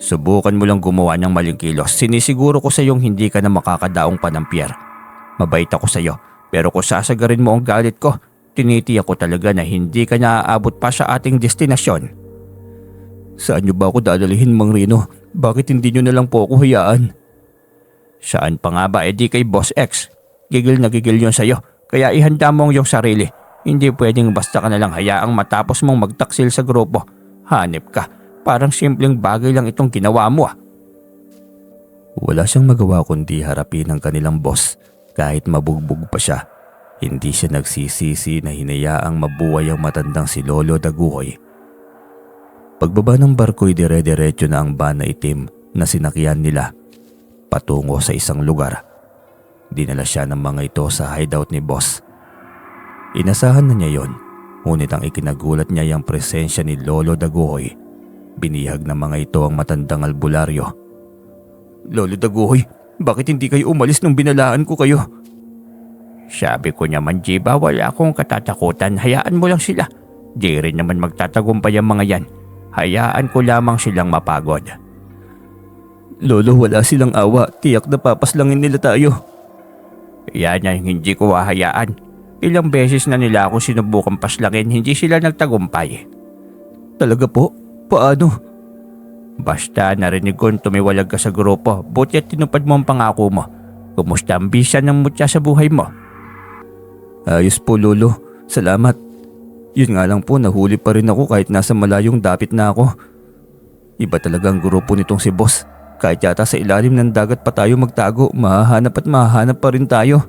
Subukan mo lang gumawa ng maling kilos. Sinisiguro ko sa iyong hindi ka na makakadaong panampyer. Mabait ako sa iyo, pero kung sasagarin mo ang galit ko, tinitiyak ko talaga na hindi ka naaabot pa sa ating destinasyon. Saan niyo ba ako dadalhin, Mang Rino? Bakit hindi niyo na lang po ako hayaan? Saan pa nga ba? Di kay Boss X. Gigil na gigil yun sa'yo. Kaya ihanda mo ang iyong sarili. Hindi pwedeng basta ka na lang hayaang matapos mong magtaksil sa grupo. Hanip ka. Parang simpleng bagay lang itong ginawa mo. Wala siyang magawa kundi harapin ang kanilang boss. Kahit mabugbog pa siya. Hindi siya nagsisisi na hinayaang mabuhay ang matandang si Lolo Daguhoy. Pagbaba ng barko'y dire-diretso na ang van na itim na sinakyan nila. Patungo sa isang lugar. Dinala siya ng mga ito sa hideout ni boss. Inasahan na niya yon, ngunit ang ikinagulat niya yung presensya ni Lolo Daguhoy. Binihag ng mga ito ang matandang albularyo. Lolo Daguhoy, bakit hindi kayo umalis nung binalaan ko kayo? Sabi ko naman, Jiba, wala akong katatakutan. Hayaan mo lang sila. Di rin naman magtatagumpay ang mga yan. Hayaan ko lamang silang mapagod. Lolo, wala silang awa. Tiyak na papaslangin nila tayo. Yan ang hindi ko hahayaan. Ilang beses na nila ako sinubukang paslangin, hindi sila nagtagumpay. Talaga po? Paano? Basta narinig kong tumiwalag ka sa grupo, buti at tinupad mo ang pangako mo. Kumusta ang bisa ng mutya sa buhay mo? Ayos po, Lolo. Salamat. Yun nga lang po, nahuli pa rin ako kahit nasa malayong dapit na ako. Iba talaga ang grupo nitong si boss. Kahit yata sa ilalim ng dagat pa tayo magtago, mahahanap at mahahanap pa rin tayo.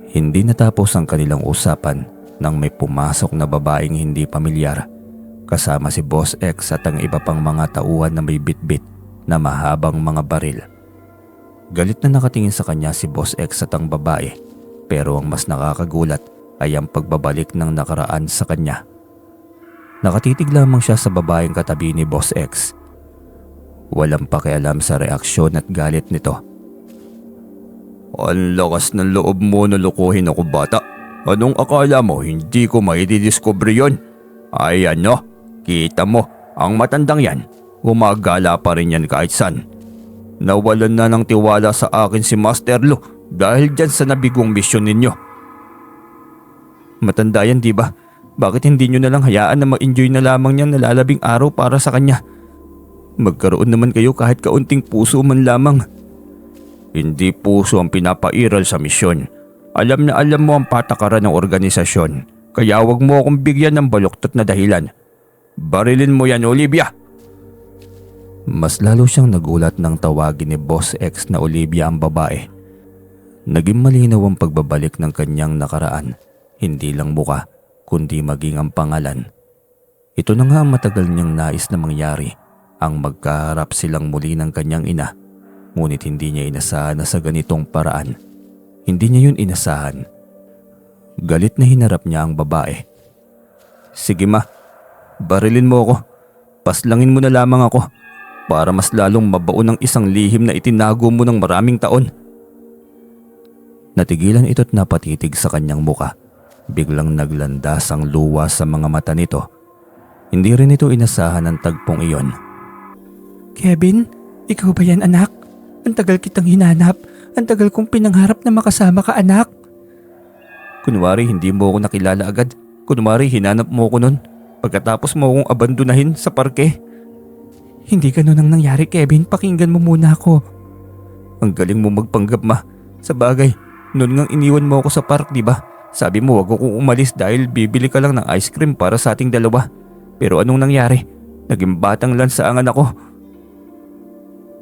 Hindi natapos ang kanilang usapan nang may pumasok na babaeng hindi pamilyar. Kasama si Boss X at ang iba pang mga tauhan na may bitbit na mahabang mga baril. Galit na nakatingin sa kanya si Boss X at ang babae, pero ang mas nakakagulat ay ang pagbabalik ng nakaraan sa kanya. Nakatitig lamang siya sa babaeng katabi ni Boss X. Walang pakialam sa reaksyon at galit nito. Ang lakas ng loob mo na lukuhin ako, bata. Anong akala mo hindi ko maididiscover yon? Ay ano, kita mo, ang matandang yan, gumagala pa rin yan kahit saan. Nawalan na ng tiwala sa akin si Master Lu dahil dyan sa nabigong misyon ninyo. Matanda yan, di ba? Bakit hindi nyo na lang hayaan na ma-enjoy na lamang niyang nalalabing araw para sa kanya? Magkaroon naman kayo kahit kaunting puso man lamang. Hindi puso ang pinapairal sa misyon. Alam na alam mo ang patakaran ng organisasyon. Kaya wag mo akong bigyan ng baluktot na dahilan. Barilin mo yan, Olivia! Mas lalo siyang nagulat nang tawagin ni Boss X na Olivia ang babae. Naging malinaw ang pagbabalik ng kanyang nakaraan. Hindi lang muka, kundi maging ang pangalan. Ito na nga ang matagal niyang nais na mangyari. Ang magkaharap silang muli ng kanyang ina. Ngunit hindi niya inasahan na sa ganitong paraan. Hindi niya yun inasahan. Galit na hinarap niya ang babae. Sige ma, barilin mo ako. Paslangin mo na lamang ako para mas lalong mabaon ang isang lihim na itinago mo ng maraming taon. Natigilan ito't napatitig sa kanyang muka. Biglang naglandas ang luwa sa mga mata nito. Hindi rin ito inasahan ang tagpong iyon. Kevin, ikaw ba yan anak? Ang tagal kitang hinanap. Ang tagal kong pinangharap na makasama ka anak. Kunwari hindi mo ako nakilala agad. Kunwari hinanap mo ako nun. Pagkatapos mo akong abandonahin sa parke. Hindi ganun ang nangyari Kevin, pakinggan mo muna ako. Ang galing mo magpanggap ma. Sa bagay, noon ngang iniwan mo ako sa park, di ba? Sabi mo wag akong umalis dahil bibili ka lang ng ice cream para sa ating dalawa. Pero anong nangyari? Naging batang lansa ang anak ko.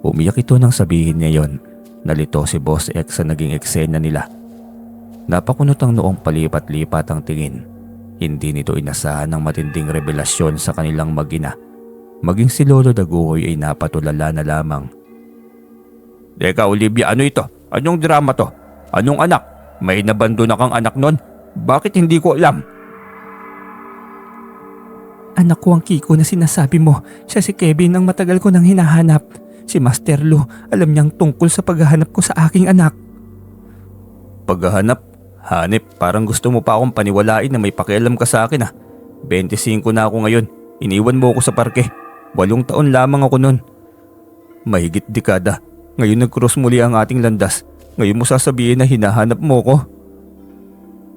Umiyak ito nang sabihin niya yon. Nalito si Boss X sa naging eksena nila. Napakunot ang noong palipat-lipat ang tingin. Hindi nito inasahan ng matinding revelasyon sa kanilang mag-ina. Maging si Lolo Daguhoy ay napatulala na lamang. Teka Olivia, ano ito? Anong drama to? Anong anak? May nabando na kang anak nun? Bakit hindi ko alam? Anak ko ang Kiko na sinasabi mo. Siya si Kevin ang matagal ko nang hinahanap. Si Master Lu, alam niyang tungkol sa paghahanap ko sa aking anak. Paghahanap? Hanip, parang gusto mo pa akong paniwalain na may pakialam ka sa akin ah. 25 na ako ngayon. Iniwan mo ako sa parke. 8 taon lamang ako nun. Mahigit dekada. Ngayon nag-cross muli ang ating landas. Ngayon mo sasabihin na hinahanap mo ko.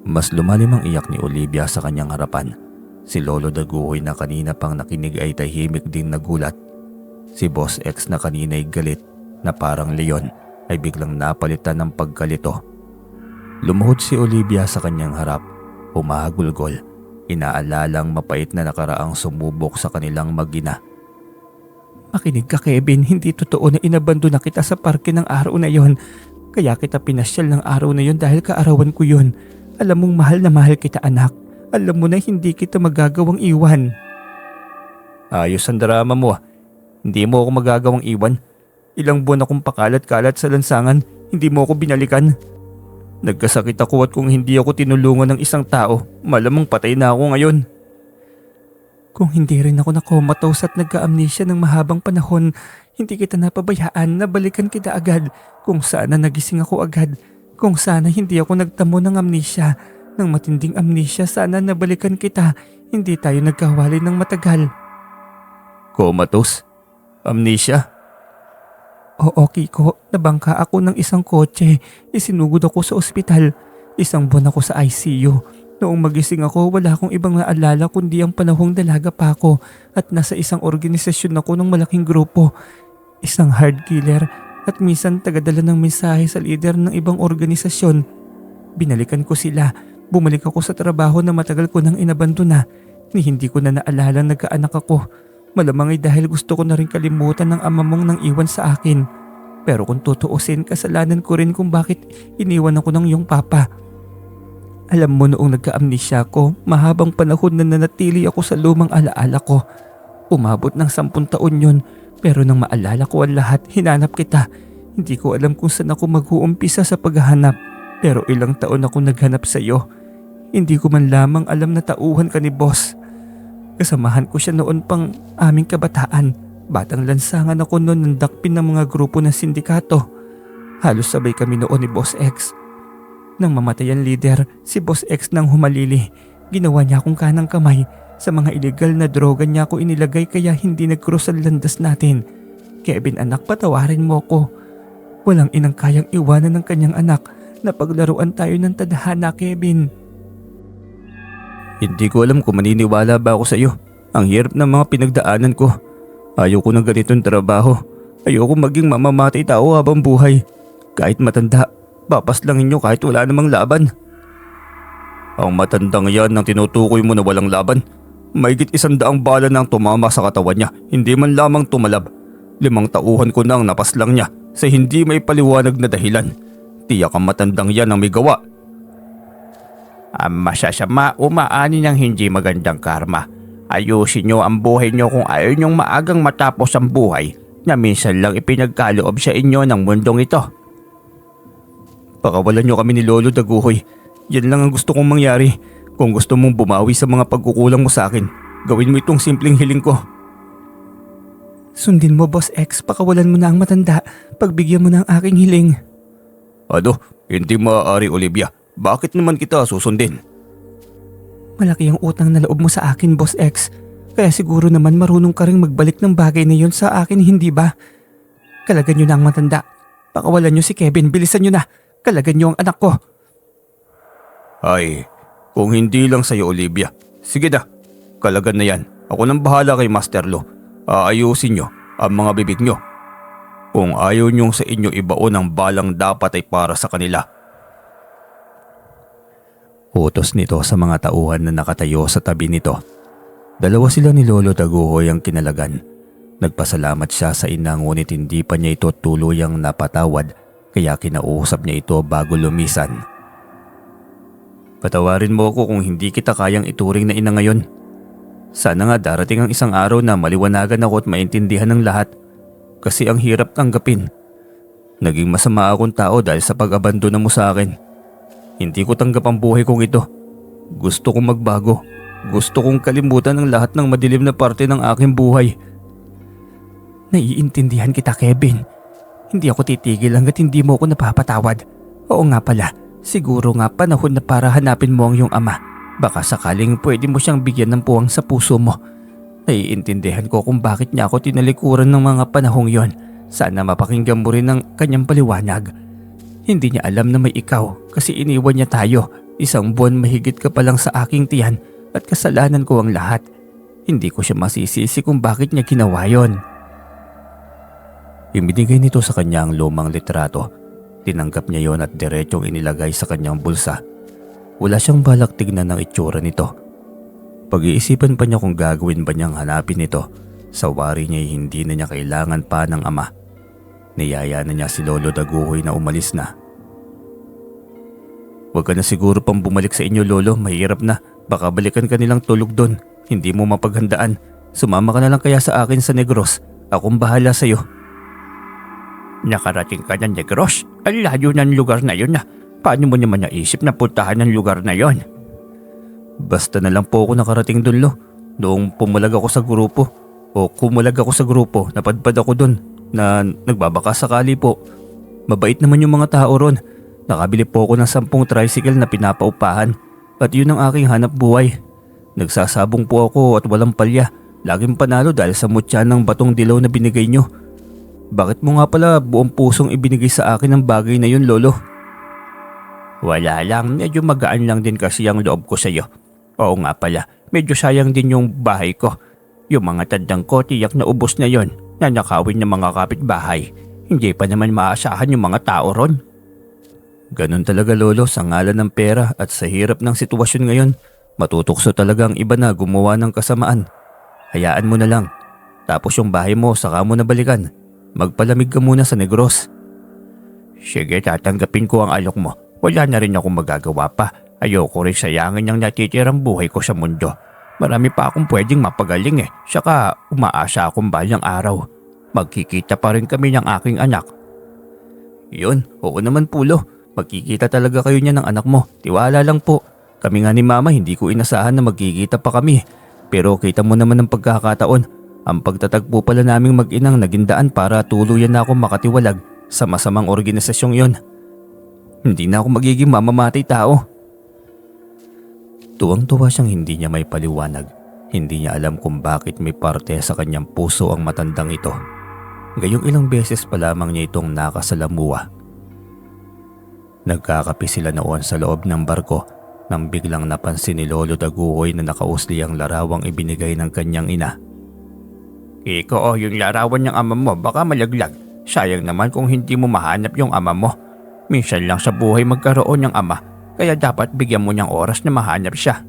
Mas lumalim ang iyak ni Olivia sa kanyang harapan. Si Lolo Daguhoy na kanina pang nakinig ay tahimik din nagulat. Si Boss X na kanina ay galit na parang leon ay biglang napalitan ng pagkalito. Lumuhod si Olivia sa kanyang harap, humahagulgol, inaalalang mapait na nakaraang sumubok sa kanilang mag-ina. Makinig ka Kevin, hindi totoo na inabando na kita sa parke ng araw na yon. Kaya kita pinasyal ng araw na yon dahil kaarawan ko yon. Alam mong mahal na mahal kita anak. Alam mo na hindi kita magagawang iwan. Ayos ang drama mo ah. Hindi mo ako magagawang iwan. Ilang buwan akong pakalat-kalat sa lansangan, hindi mo ako binalikan. Nagkasakit ako at kung hindi ako tinulungan ng isang tao, malamang patay na ako ngayon. Kung hindi rin ako nakomatose at nagka-amnesia ng mahabang panahon, hindi kita napabayaan na balikan kita agad. Kung sana nagising ako agad. Kung sana hindi ako nagtamo ng amnesia. Ng matinding amnesia, sana nabalikan kita. Hindi tayo nagkawali ng matagal. Comatose? Amnesia? Oo Kiko, nabangka ako ng isang kotse. Isinugod ako sa ospital. 1 buwan ako sa ICU. Noong magising ako, wala akong ibang naalala kundi ang panahong dalaga pa ako at nasa isang organisasyon ako ng malaking grupo. Isang hard killer at minsan tagadala ng mensahe sa lider ng ibang organisasyon. Binalikan ko sila. Bumalik ako sa trabaho na matagal ko nang inabandona. Ni hindi ko na naalala nagkaanak ako. Malamang ay dahil gusto ko na rin kalimutan ng ama mong nang iwan sa akin. Pero kung tutuusin, kasalanan ko rin kung bakit iniwan ako ng iyong papa. Alam mo noong nagka-amnesia ko, mahabang panahon na nanatili ako sa lumang alaala ko. Umabot ng 10 taon yun, pero nang maalala ko ang lahat, hinanap kita. Hindi ko alam kung saan ako mag-uumpisa sa paghahanap, pero ilang taon ako naghanap sa iyo. Hindi ko man lamang alam na tauhan ka ni boss. Kasamahan ko siya noon pang aming kabataan. Batang lansangan ako noon ng dakpin ng mga grupo ng sindikato. Halos sabay kami noon ni Boss X. Nang mamatay ang leader, si Boss X nang humalili. Ginawa niya akong kanang kamay. Sa mga ilegal na droga niya ako inilagay kaya hindi nag-cross ang landas natin. Kevin anak, patawarin mo ko. Walang inang kayang iwanan ng kanyang anak na paglaruan tayo ng tadhana, Kevin. Hindi ko alam kung maniniwala ba ako sa iyo. Ang hirap ng mga pinagdaanan ko. Ayoko ng ganitong trabaho. Ayoko maging mamamatay tao habang buhay. Kahit matanda, papaslangin niyo kahit wala namang laban. Ang matandang yan ang tinutukoy mo na walang laban. Mahigit 100 bala na ang tumama sa katawan niya. Hindi man lamang tumalab. 5 tauhan ko nang napaslang niya sa hindi may paliwanag na dahilan. Tiyak ang matandang yan ang may gawa. Masasama umaani ng hindi magandang karma. Ayusin nyo ang buhay nyo kung ayaw nyong maagang matapos ang buhay na minsan lang ipinagkaloob sa inyo ng mundong ito. Pakawalan nyo kami ni Lolo Daguhoy. Yan lang ang gusto kong mangyari. Kung gusto mong bumawi sa mga pagkukulang mo sa akin, gawin mo itong simpleng hiling ko. Sundin mo, Boss X. Pakawalan mo na ang matanda. Pagbigyan mo ng aking hiling. Ano? Hindi maaari, Olivia. Bakit naman kita susundin? Malaki ang utang na loob mo sa akin, Boss X. Kaya siguro naman marunong ka rin magbalik ng bagay na yon sa akin, hindi ba? Kalagan nyo na ang matanda. Pakawalan nyo si Kevin. Bilisan nyo na. Kalagan nyo ang anak ko. Ay, kung hindi lang sa'yo, Olivia. Sige na, kalagan na yan. Ako nang bahala kay Master Lo. Aayusin nyo ang mga bibig nyo. Kung ayaw nyong sa inyo ibaon ang balang dapat ay para sa kanila. Utos nito sa mga tauhan na nakatayo sa tabi nito. Dalawa sila ni Lolo Daguhoy ang kinalagan. Nagpasalamat siya sa ina ngunit hindi pa niya ito tuluyang napatawad kaya kinausap niya ito bago lumisan. Patawarin mo ako kung hindi kita kayang ituring na ina ngayon. Sana nga darating ang isang araw na maliwanagan ako at maintindihan ng lahat kasi ang hirap tanggapin. Naging masama akong tao dahil sa pag-abandona mo sa akin. Hindi ko tanggap ang buhay kong ito. Gusto kong magbago. Gusto kong kalimutan ang lahat ng madilim na parte ng aking buhay. Naiintindihan kita, Kevin. Hindi ako titigil hanggat hindi mo ako napapatawad. Oo nga pala, siguro nga panahon na para hanapin mo ang iyong ama. Baka sakaling pwede mo siyang bigyan ng puwang sa puso mo. Naiintindihan ko kung bakit niya ako tinalikuran ng mga panahong yon. Sana mapakinggan mo rin ang kanyang paliwanag. Hindi niya alam na may ikaw kasi iniwan niya tayo. 1 buwan mahigit ka pa lang sa aking tiyan at kasalanan ko ang lahat. Hindi ko siya masisisi kung bakit niya ginawa yon. Ibinigay nito sa kanya ang lumang litrato. Tinanggap niya yon at diretsong inilagay sa kanyang bulsa. Wala siyang balak tignan ng itsura nito. Pag-iisipan pa niya kung gagawin ba niyang hanapin ito. Sa wari niya hindi na niya kailangan pa ng ama. Niyaya na niya si Lolo Daguhoy na umalis na. Huwag ka na siguro pang bumalik sa inyo, Lolo. Mahirap na. Baka balikan ka nilang tulog doon. Hindi mo mapaghandaan. Sumama ka na lang kaya sa akin sa Negros. Akong bahala sa'yo. Nakarating ka ng Negros? Ang layo ng lugar na yun na. Paano mo naman naisip na puntahan ng lugar na yon? Basta na lang po ako nakarating doon, Lo. Noong pumalag ako sa grupo. O kumulag ako sa grupo, napadpad ako doon na nagbabaka sakali po. Mabait naman yung mga tao ron. Nakabili po ako ng 10 tricycle na pinapaupahan. At yun ang aking hanap buhay. Nagsasabong po ako at walang palya. Laging panalo dahil sa mutya ng batong dilaw na binigay nyo. Bakit mo nga pala buong pusong ibinigay sa akin ang bagay na yun, Lolo? Wala lang, medyo magaan lang din kasi ang loob ko sa'yo. Oo nga pala, medyo sayang din yung bahay ko. Yung mga tandang ko tiyak na ubos na yon, na nakawin ng mga kapitbahay. Hindi pa naman maasahan yung mga tao ron. Ganun talaga, Lolo, sa ngalan ng pera at sa hirap ng sitwasyon ngayon. Matutukso talaga ang iba na gumawa ng kasamaan. Hayaan mo na lang. Tapos yung bahay mo saka mo na balikan. Magpalamig ka muna sa Negros. Sige, tatanggapin ko ang alok mo. Wala na rin akong magagawa pa. Ayoko rin sayangin ang natitirang buhay ko sa mundo. Marami pa akong pwedeng mapagaling Saka umaasa akong balang araw. Magkikita pa rin kami ng aking anak. Yun, oo naman Pulo. Magkikita talaga kayo niya ng anak mo. Tiwala lang po. Kami nga ni Mama hindi ko inasahan na magkikita pa kami. Pero kita mo naman ng pagkakataon. Ang pagtatagpo pala naming mag-inang naging daan para tuluyan na ako makatiwalag sa masamang organisasyong yon. Hindi na ako magiging mamamatay tao. Tuwang-tuwa siyang hindi niya may paliwanag. Hindi niya alam kung bakit may parte sa kanyang puso ang matandang ito. Gayong ilang beses pa lamang niya itong nakasalamuha. Nagkakape sila noon sa loob ng barko nang biglang napansin ni Lolo Daguhoy na nakausli ang larawang ibinigay ng kanyang ina. Iko, yung larawan ng ama mo baka malaglag. Sayang naman kung hindi mo mahanap yung ama mo. Minsan lang sa buhay magkaroon ng ama, kaya dapat bigyan mo niyang oras na mahanap siya.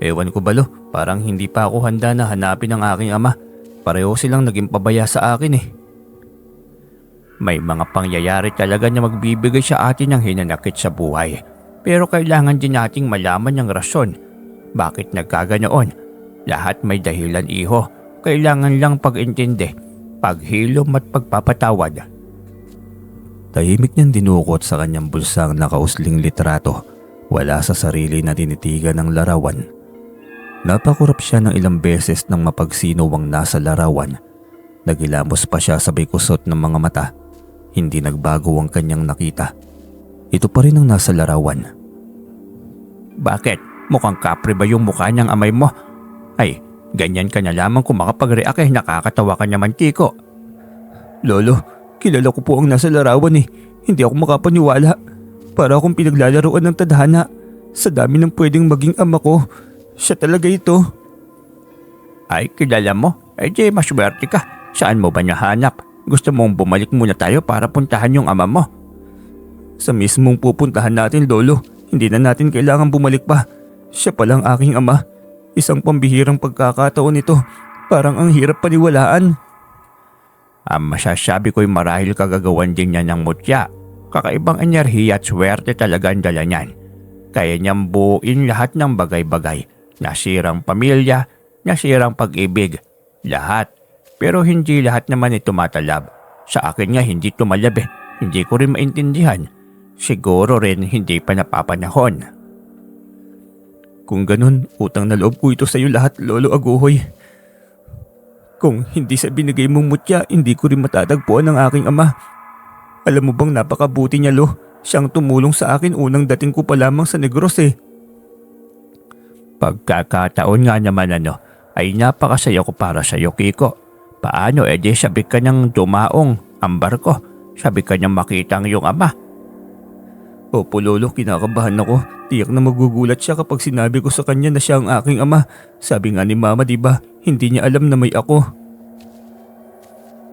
Ewan ko ba, Lo, parang hindi pa ako handa na hanapin ang aking ama. Pareho silang naging pabaya sa akin May mga pangyayari talaga na magbibigay sa atin ng hinanakit sa buhay. Pero kailangan din nating malaman yung rason. Bakit nagkaganoon? Lahat may dahilan, iho. Kailangan lang pag-intindi, paghilom at pagpapatawad. Tahimik niyang dinukot sa kanyang bulsa ang nakausling litrato Wala sa sarili na tinitigan ng larawan. Napakurap siya ng ilang beses nang mapagsino ang nasa larawan. Nagilamos pa siya sabay kusot ng mga mata. Hindi nagbago ang kanyang nakita. Ito pa rin ang nasa larawan. Bakit? Mukhang kapre ba yung mukha niyang amay mo? Ay, ganyan ka na lamang kung makapag-react nakakatawa ka naman, Kiko. Lolo, kilala ko po ang nasa larawan eh. Hindi ako makapaniwala. Para akong pinaglalaroan ng tadhana. Sa dami ng pwedeng maging ama ko, siya talaga ito. Ay, kilala mo? Eh di, maswerte ka. Saan mo ba niya hanap? Gusto mong bumalik muna tayo para puntahan yung ama mo? Sa mismong pupuntahan natin, Lolo. Hindi na natin kailangan bumalik pa. Siya palang aking ama. Isang pambihirang pagkakataon ito. Parang ang hirap paniwalaan. Ang masasabi ko'y marahil kagagawan din niya ng mutya. Kakaibang enerhiya at swerte talaga ang dala niyan. Kaya niyang buuin lahat ng bagay-bagay. Nasirang pamilya, nasirang pag-ibig. Lahat. Pero hindi lahat naman ay tumatalab. Sa akin nga hindi tumalab eh. Hindi ko rin maintindihan. Siguro rin hindi pa napapanahon. Kung ganun, utang na loob ko ito sa iyo lahat, Lolo Aguhoy. Kung hindi sa binigay mong mutya, hindi ko rin matatagpuan ang aking ama. Alam mo bang napakabuti niya, Lo? Siyang tumulong sa akin unang dating ko pa lamang sa Negros eh. Pagkakataon nga naman ay napakasaya ko para sa iyo, Kiko. Paano di sabi ka niyang dumaong ang barko? Sabi ka niyang makita ang iyong ama. Opo, Lolo, kinakabahan ako. Tiyak na magugulat siya kapag sinabi ko sa kanya na siya ang aking ama. Sabi nga ni Mama, diba, hindi niya alam na may ako.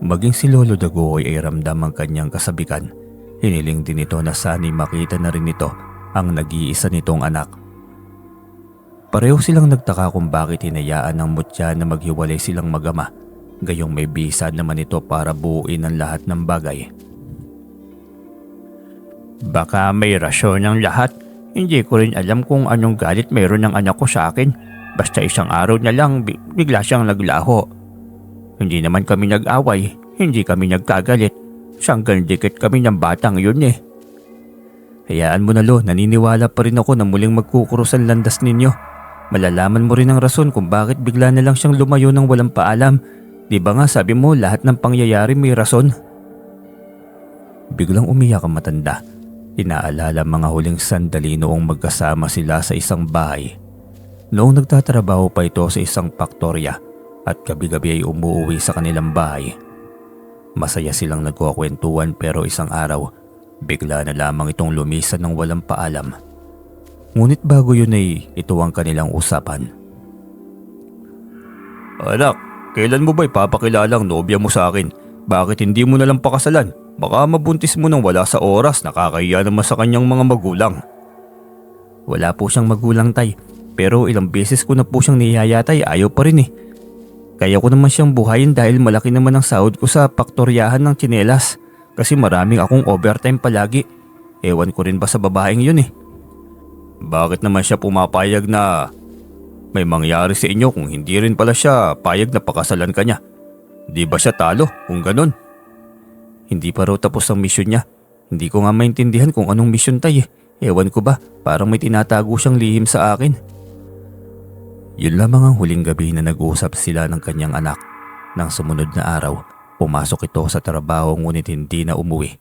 Maging si Lolo Dagohoy ay ramdam ang kanyang kasabikan. Hiniling din ito na sana'y makita na rin ito ang nag-iisa nitong anak. Pareho silang nagtaka kung bakit hinayaan ng mutya na maghiwalay silang magama. Gayong may bisa naman ito para buuin ang lahat ng bagay. Baka may rasyon ng lahat. Hindi ko rin alam kung anong galit mayroon ng anak ko sa akin. Basta isang araw na lang bigla siyang naglaho. Hindi naman kami nag-away, hindi kami nagkagalit. Sanggang dikit kami ng batang yun eh. Hayaan mo na, Lo, naniniwala pa rin ako na muling magkukurus ang landas ninyo. Malalaman mo rin ang rason kung bakit bigla na lang siyang lumayo ng walang paalam. Di ba nga sabi mo lahat ng pangyayari may rason? Biglang umiyak ang matanda. Inaalala mga huling sandali noong magkasama sila sa isang bahay. Noong nagtatrabaho pa ito sa isang paktorya at gabi-gabi ay umuwi sa kanilang bahay. Masaya silang nagkukwentuhan pero isang araw, bigla na lamang itong lumisan ng walang paalam. Ngunit bago yun ay ito ang kanilang usapan. Anak, kailan mo ba ipapakilala ang nobya mo sa akin? Bakit hindi mo nalang pakasalan? Baka mabuntis mo nang wala sa oras, nakakahiya naman sa kanyang mga magulang. Wala po siyang magulang, tay. Pero ilang beses ko na po siyang niyayatay, ayaw pa rin eh. Kaya ko naman siyang buhayin dahil malaki naman ang sahod ko sa paktoryahan ng tsinelas. Kasi maraming akong overtime palagi. Ewan ko rin ba sa babaeng yun eh. Bakit naman siya pumapayag na may mangyari sa inyo kung hindi rin pala siya payag na pakasalan ka niya? Di ba siya talo kung ganun? Hindi pa raw tapos ang misyon niya. Hindi ko nga maintindihan kung anong misyon, tay eh. Ewan ko ba, parang may tinatago siyang lihim sa akin. Yun lamang ang huling gabi na nag-uusap sila ng kanyang anak. Nang sumunod na araw, pumasok ito sa trabaho ngunit hindi na umuwi.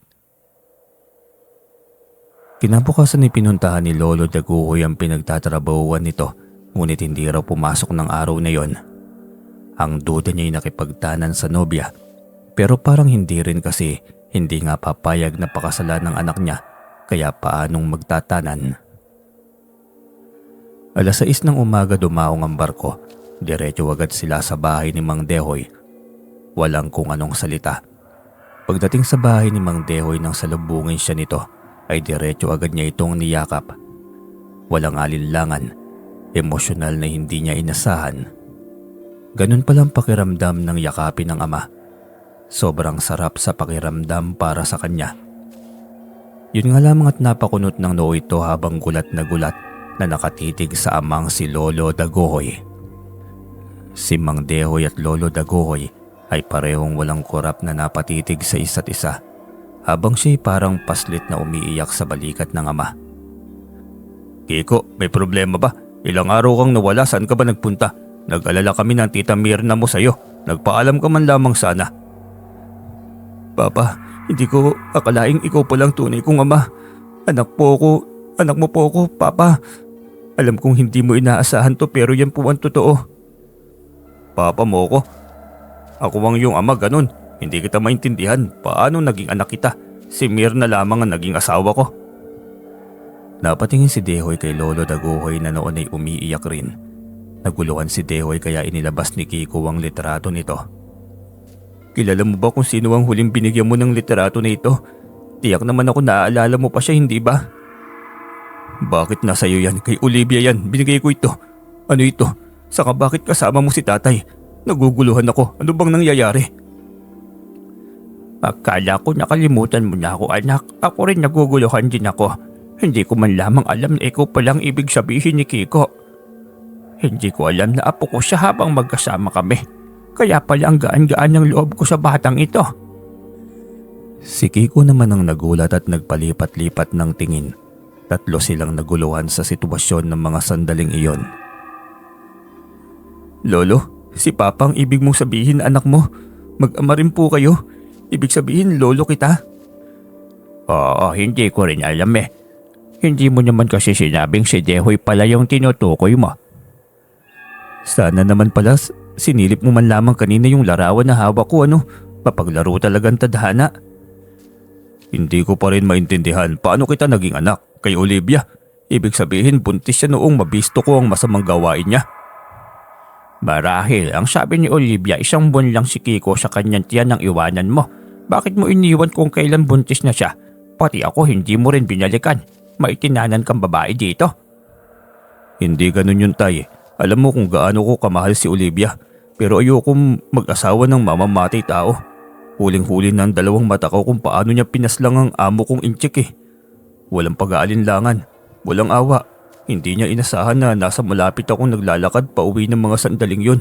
Kinabukasan ay pinuntahan ni Lolo Daguhoy ang pinagtatrabahuan nito ngunit hindi raw pumasok ng araw na yon. Ang duda niya ay nakipagtanan sa nobya pero parang hindi rin kasi hindi nga papayag na pakasalan ng anak niya kaya paanong magtatanan. Alas 6 ng umaga dumaong ang barko. Diretso agad sila sa bahay ni Mang Dehoy. Walang kung anong salita. Pagdating sa bahay ni Mang Dehoy nang salubungin siya nito, ay diretso agad niya itong niyakap. Walang alinlangan. Emosyonal na hindi niya inasahan. Ganun palang pakiramdam ng yakapin ng ama. Sobrang sarap sa pakiramdam para sa kanya. Yun nga lamang at napakunot ng noo ito habang gulat na nakatitig sa amang si Lolo Daguhoy. Si Mang Dehoy at Lolo Daguhoy ay parehong walang kurap na napatitig sa isa't isa habang siya'y parang paslit na umiiyak sa balikat ng ama. Kiko, may problema ba? Ilang araw kang nawala, saan ka ba nagpunta? Nag-alala kami ng tita Mirna mo sa'yo. Nagpaalam ka man lamang sana. Papa, hindi ko akalaing ikaw palang tunay kong ama. Anak mo po ako, Papa. Alam kong hindi mo inaasahan to pero yan po ang totoo. Papa mo ko? Ako ang iyong ama, ganun. Hindi kita maintindihan. Paano naging anak kita? Si Mirna lamang ang naging asawa ko. Napatingin si Dehoy kay Lolo Daguhoy na noon ay umiiyak rin. Naguluhan si Dehoy kaya inilabas ni Kiko ang litrato nito. Kilala mo ba kung sino ang huling binigyan mo ng litrato na ito? Tiyak naman ako naaalala mo pa siya, hindi ba? Bakit nasa iyo yan? Kay Olivia yan. Binigay ko ito. Ano ito? Saka bakit kasama mo si tatay? Naguguluhan ako. Ano bang nangyayari? Akala ko nakalimutan mo na ako, anak. Ako rin naguguluhan din ako. Hindi ko man lamang alam na ikaw palang ibig sabihin ni Kiko. Hindi ko alam na apo ko siya habang magkasama kami. Kaya pala ang gaan-gaan ng loob ko sa batang ito. Si Kiko naman ang nagulat at nagpalipat-lipat ng tingin. Tatlo silang naguluhan sa sitwasyon ng mga sandaling iyon. Lolo, si Papa ang ibig mong sabihin, anak mo. Mag-ama rin po kayo. Ibig sabihin lolo kita. Oo, hindi ko rin alam eh. Hindi mo naman kasi sinabing si Dehoy pala yung tinutukoy mo. Sana naman pala sinilip mo man lamang kanina yung larawan na hawak ko, ano? Papaglaro talagang tadhana. Hindi ko pa rin maintindihan paano kita naging anak kay Olivia. Ibig sabihin buntis siya noong mabisto ko ang masamang gawain niya. Marahil ang sabi ni Olivia 1 buwan lang si Kiko sa kanyang tiyan nang iwanan mo. Bakit mo iniwan kung kailan buntis na siya? Pati ako hindi mo rin binalikan. Maitinanan kang babae dito. Hindi ganun yun, tay. Alam mo kung gaano ko kamahal si Olivia. Pero ayokong mag-asawa ng mamamatay tao. Huling-huli ng 2 mata ko kung paano niya pinaslang ang amo kong inchik eh. Walang pag-aalinlangan, walang awa. Hindi niya inasahan na nasa malapit akong naglalakad pa uwi ng mga sandaling yun.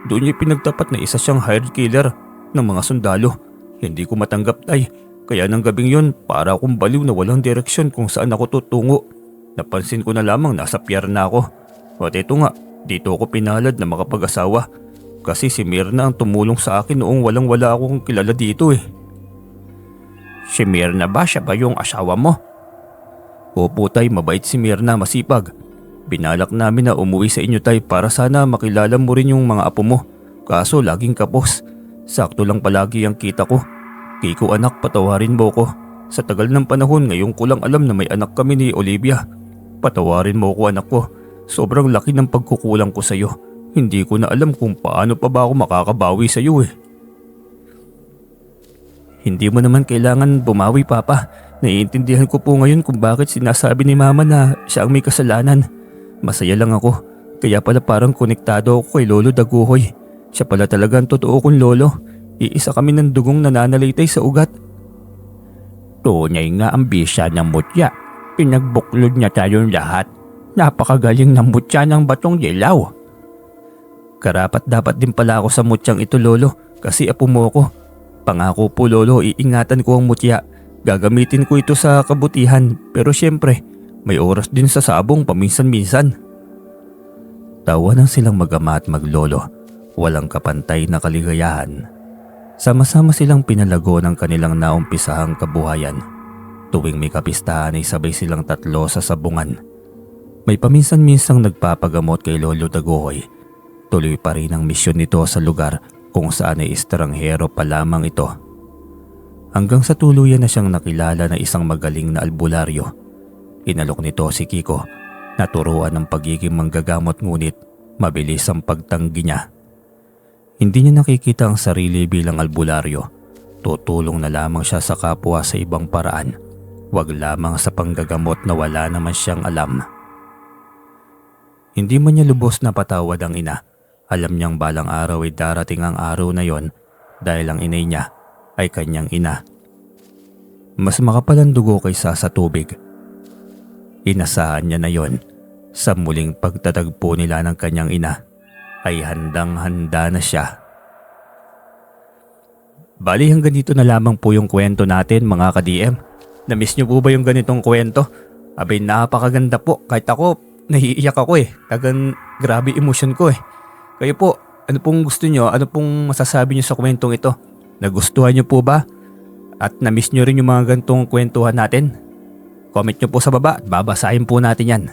Doon niya pinagtapat na isa siyang hired killer ng mga sundalo. Hindi ko matanggap, tay. Kaya ng gabing yun, para akong baliw na walang direksyon kung saan ako tutungo. Napansin ko na lamang nasa pier na ako. At ito nga, dito ako pinalad na makapag-asawa. Kasi si Mirna ang tumulong sa akin noong walang-wala akong kilala dito eh. Si Mirna ba? Siya ba yung asawa mo? Opo, tay, mabait si Mirna, masipag. Binalak namin na umuwi sa inyo, tay, para sana makilala mo rin yung mga apo mo. Kaso laging kapos. Sakto lang palagi ang kita ko. Kiko, anak, patawarin mo ko. Sa tagal ng panahon ngayon ko lang alam na may anak kami ni Olivia. Patawarin mo ko, anak ko. Sobrang laki ng pagkukulang ko sa iyo. Hindi ko na alam kung paano pa ba ako makakabawi sa iyo eh. Hindi mo naman kailangan bumawi, Papa. Naiintindihan ko po ngayon kung bakit sinasabi ni Mama na siya ang may kasalanan. Masaya lang ako. Kaya pala parang konektado ako kay Lolo Daguhoy. Siya pala talaga ang totoo kong lolo. Iisa kami ng dugong nananalitay sa ugat. Tunay nga ang bisa ng mutya. Pinagbuklod niya tayong lahat. Napakagaling ng mutya ng batong dilaw. Karapat dapat din pala ako sa mutyang ito, Lolo. Kasi apo mo ko. Pangako po, Lolo, iingatan ko ang mutya. Gagamitin ko ito sa kabutihan. Pero syempre, may oras din sa sabong paminsan-minsan. Tawa ng silang mag-ama at maglolo. Walang kapantay na kaligayahan. Sama-sama silang pinalago ng kanilang naumpisahang kabuhayan. Tuwing may kapistahan ay sabay silang tatlo sa sabungan. May paminsan-minsang nagpapagamot kay Lolo Daguhoy. Tuloy pa rin ang misyon nito sa lugar kung saan ay estranghero pa lamang ito. Hanggang sa tuluyan na siyang nakilala na isang magaling na albularyo. Inalok nito si Kiko. Naturuan ng pagiging manggagamot ngunit mabilis ang pagtanggi niya. Hindi niya nakikita ang sarili bilang albularyo. Tutulong na lamang siya sa kapwa sa ibang paraan. Wag lamang sa panggagamot na wala naman siyang alam. Hindi man niya lubos na patawad ang ina. Alam niyang balang araw ay darating ang araw na yon dahil ang inay niya ay kanyang ina. Mas makapal ang dugo kaysa sa tubig. Inasahan niya na yon. Sa muling pagtatagpo nila ng kanyang ina ay handang-handa na siya. Bali hanggang dito na lamang po yung kwento natin, mga ka-DM. Na-miss niyo po ba yung ganitong kwento? Abay, napakaganda po. Kahit ako, naiiyak ako eh. Tagang grabe emosyon ko eh. Kayo po, ano pong gusto nyo? Ano pong masasabi nyo sa kwentong ito? Nagustuhan nyo po ba? At na-miss nyo rin yung mga gantong kwentuhan natin? Comment nyo po sa baba at babasahin po natin yan.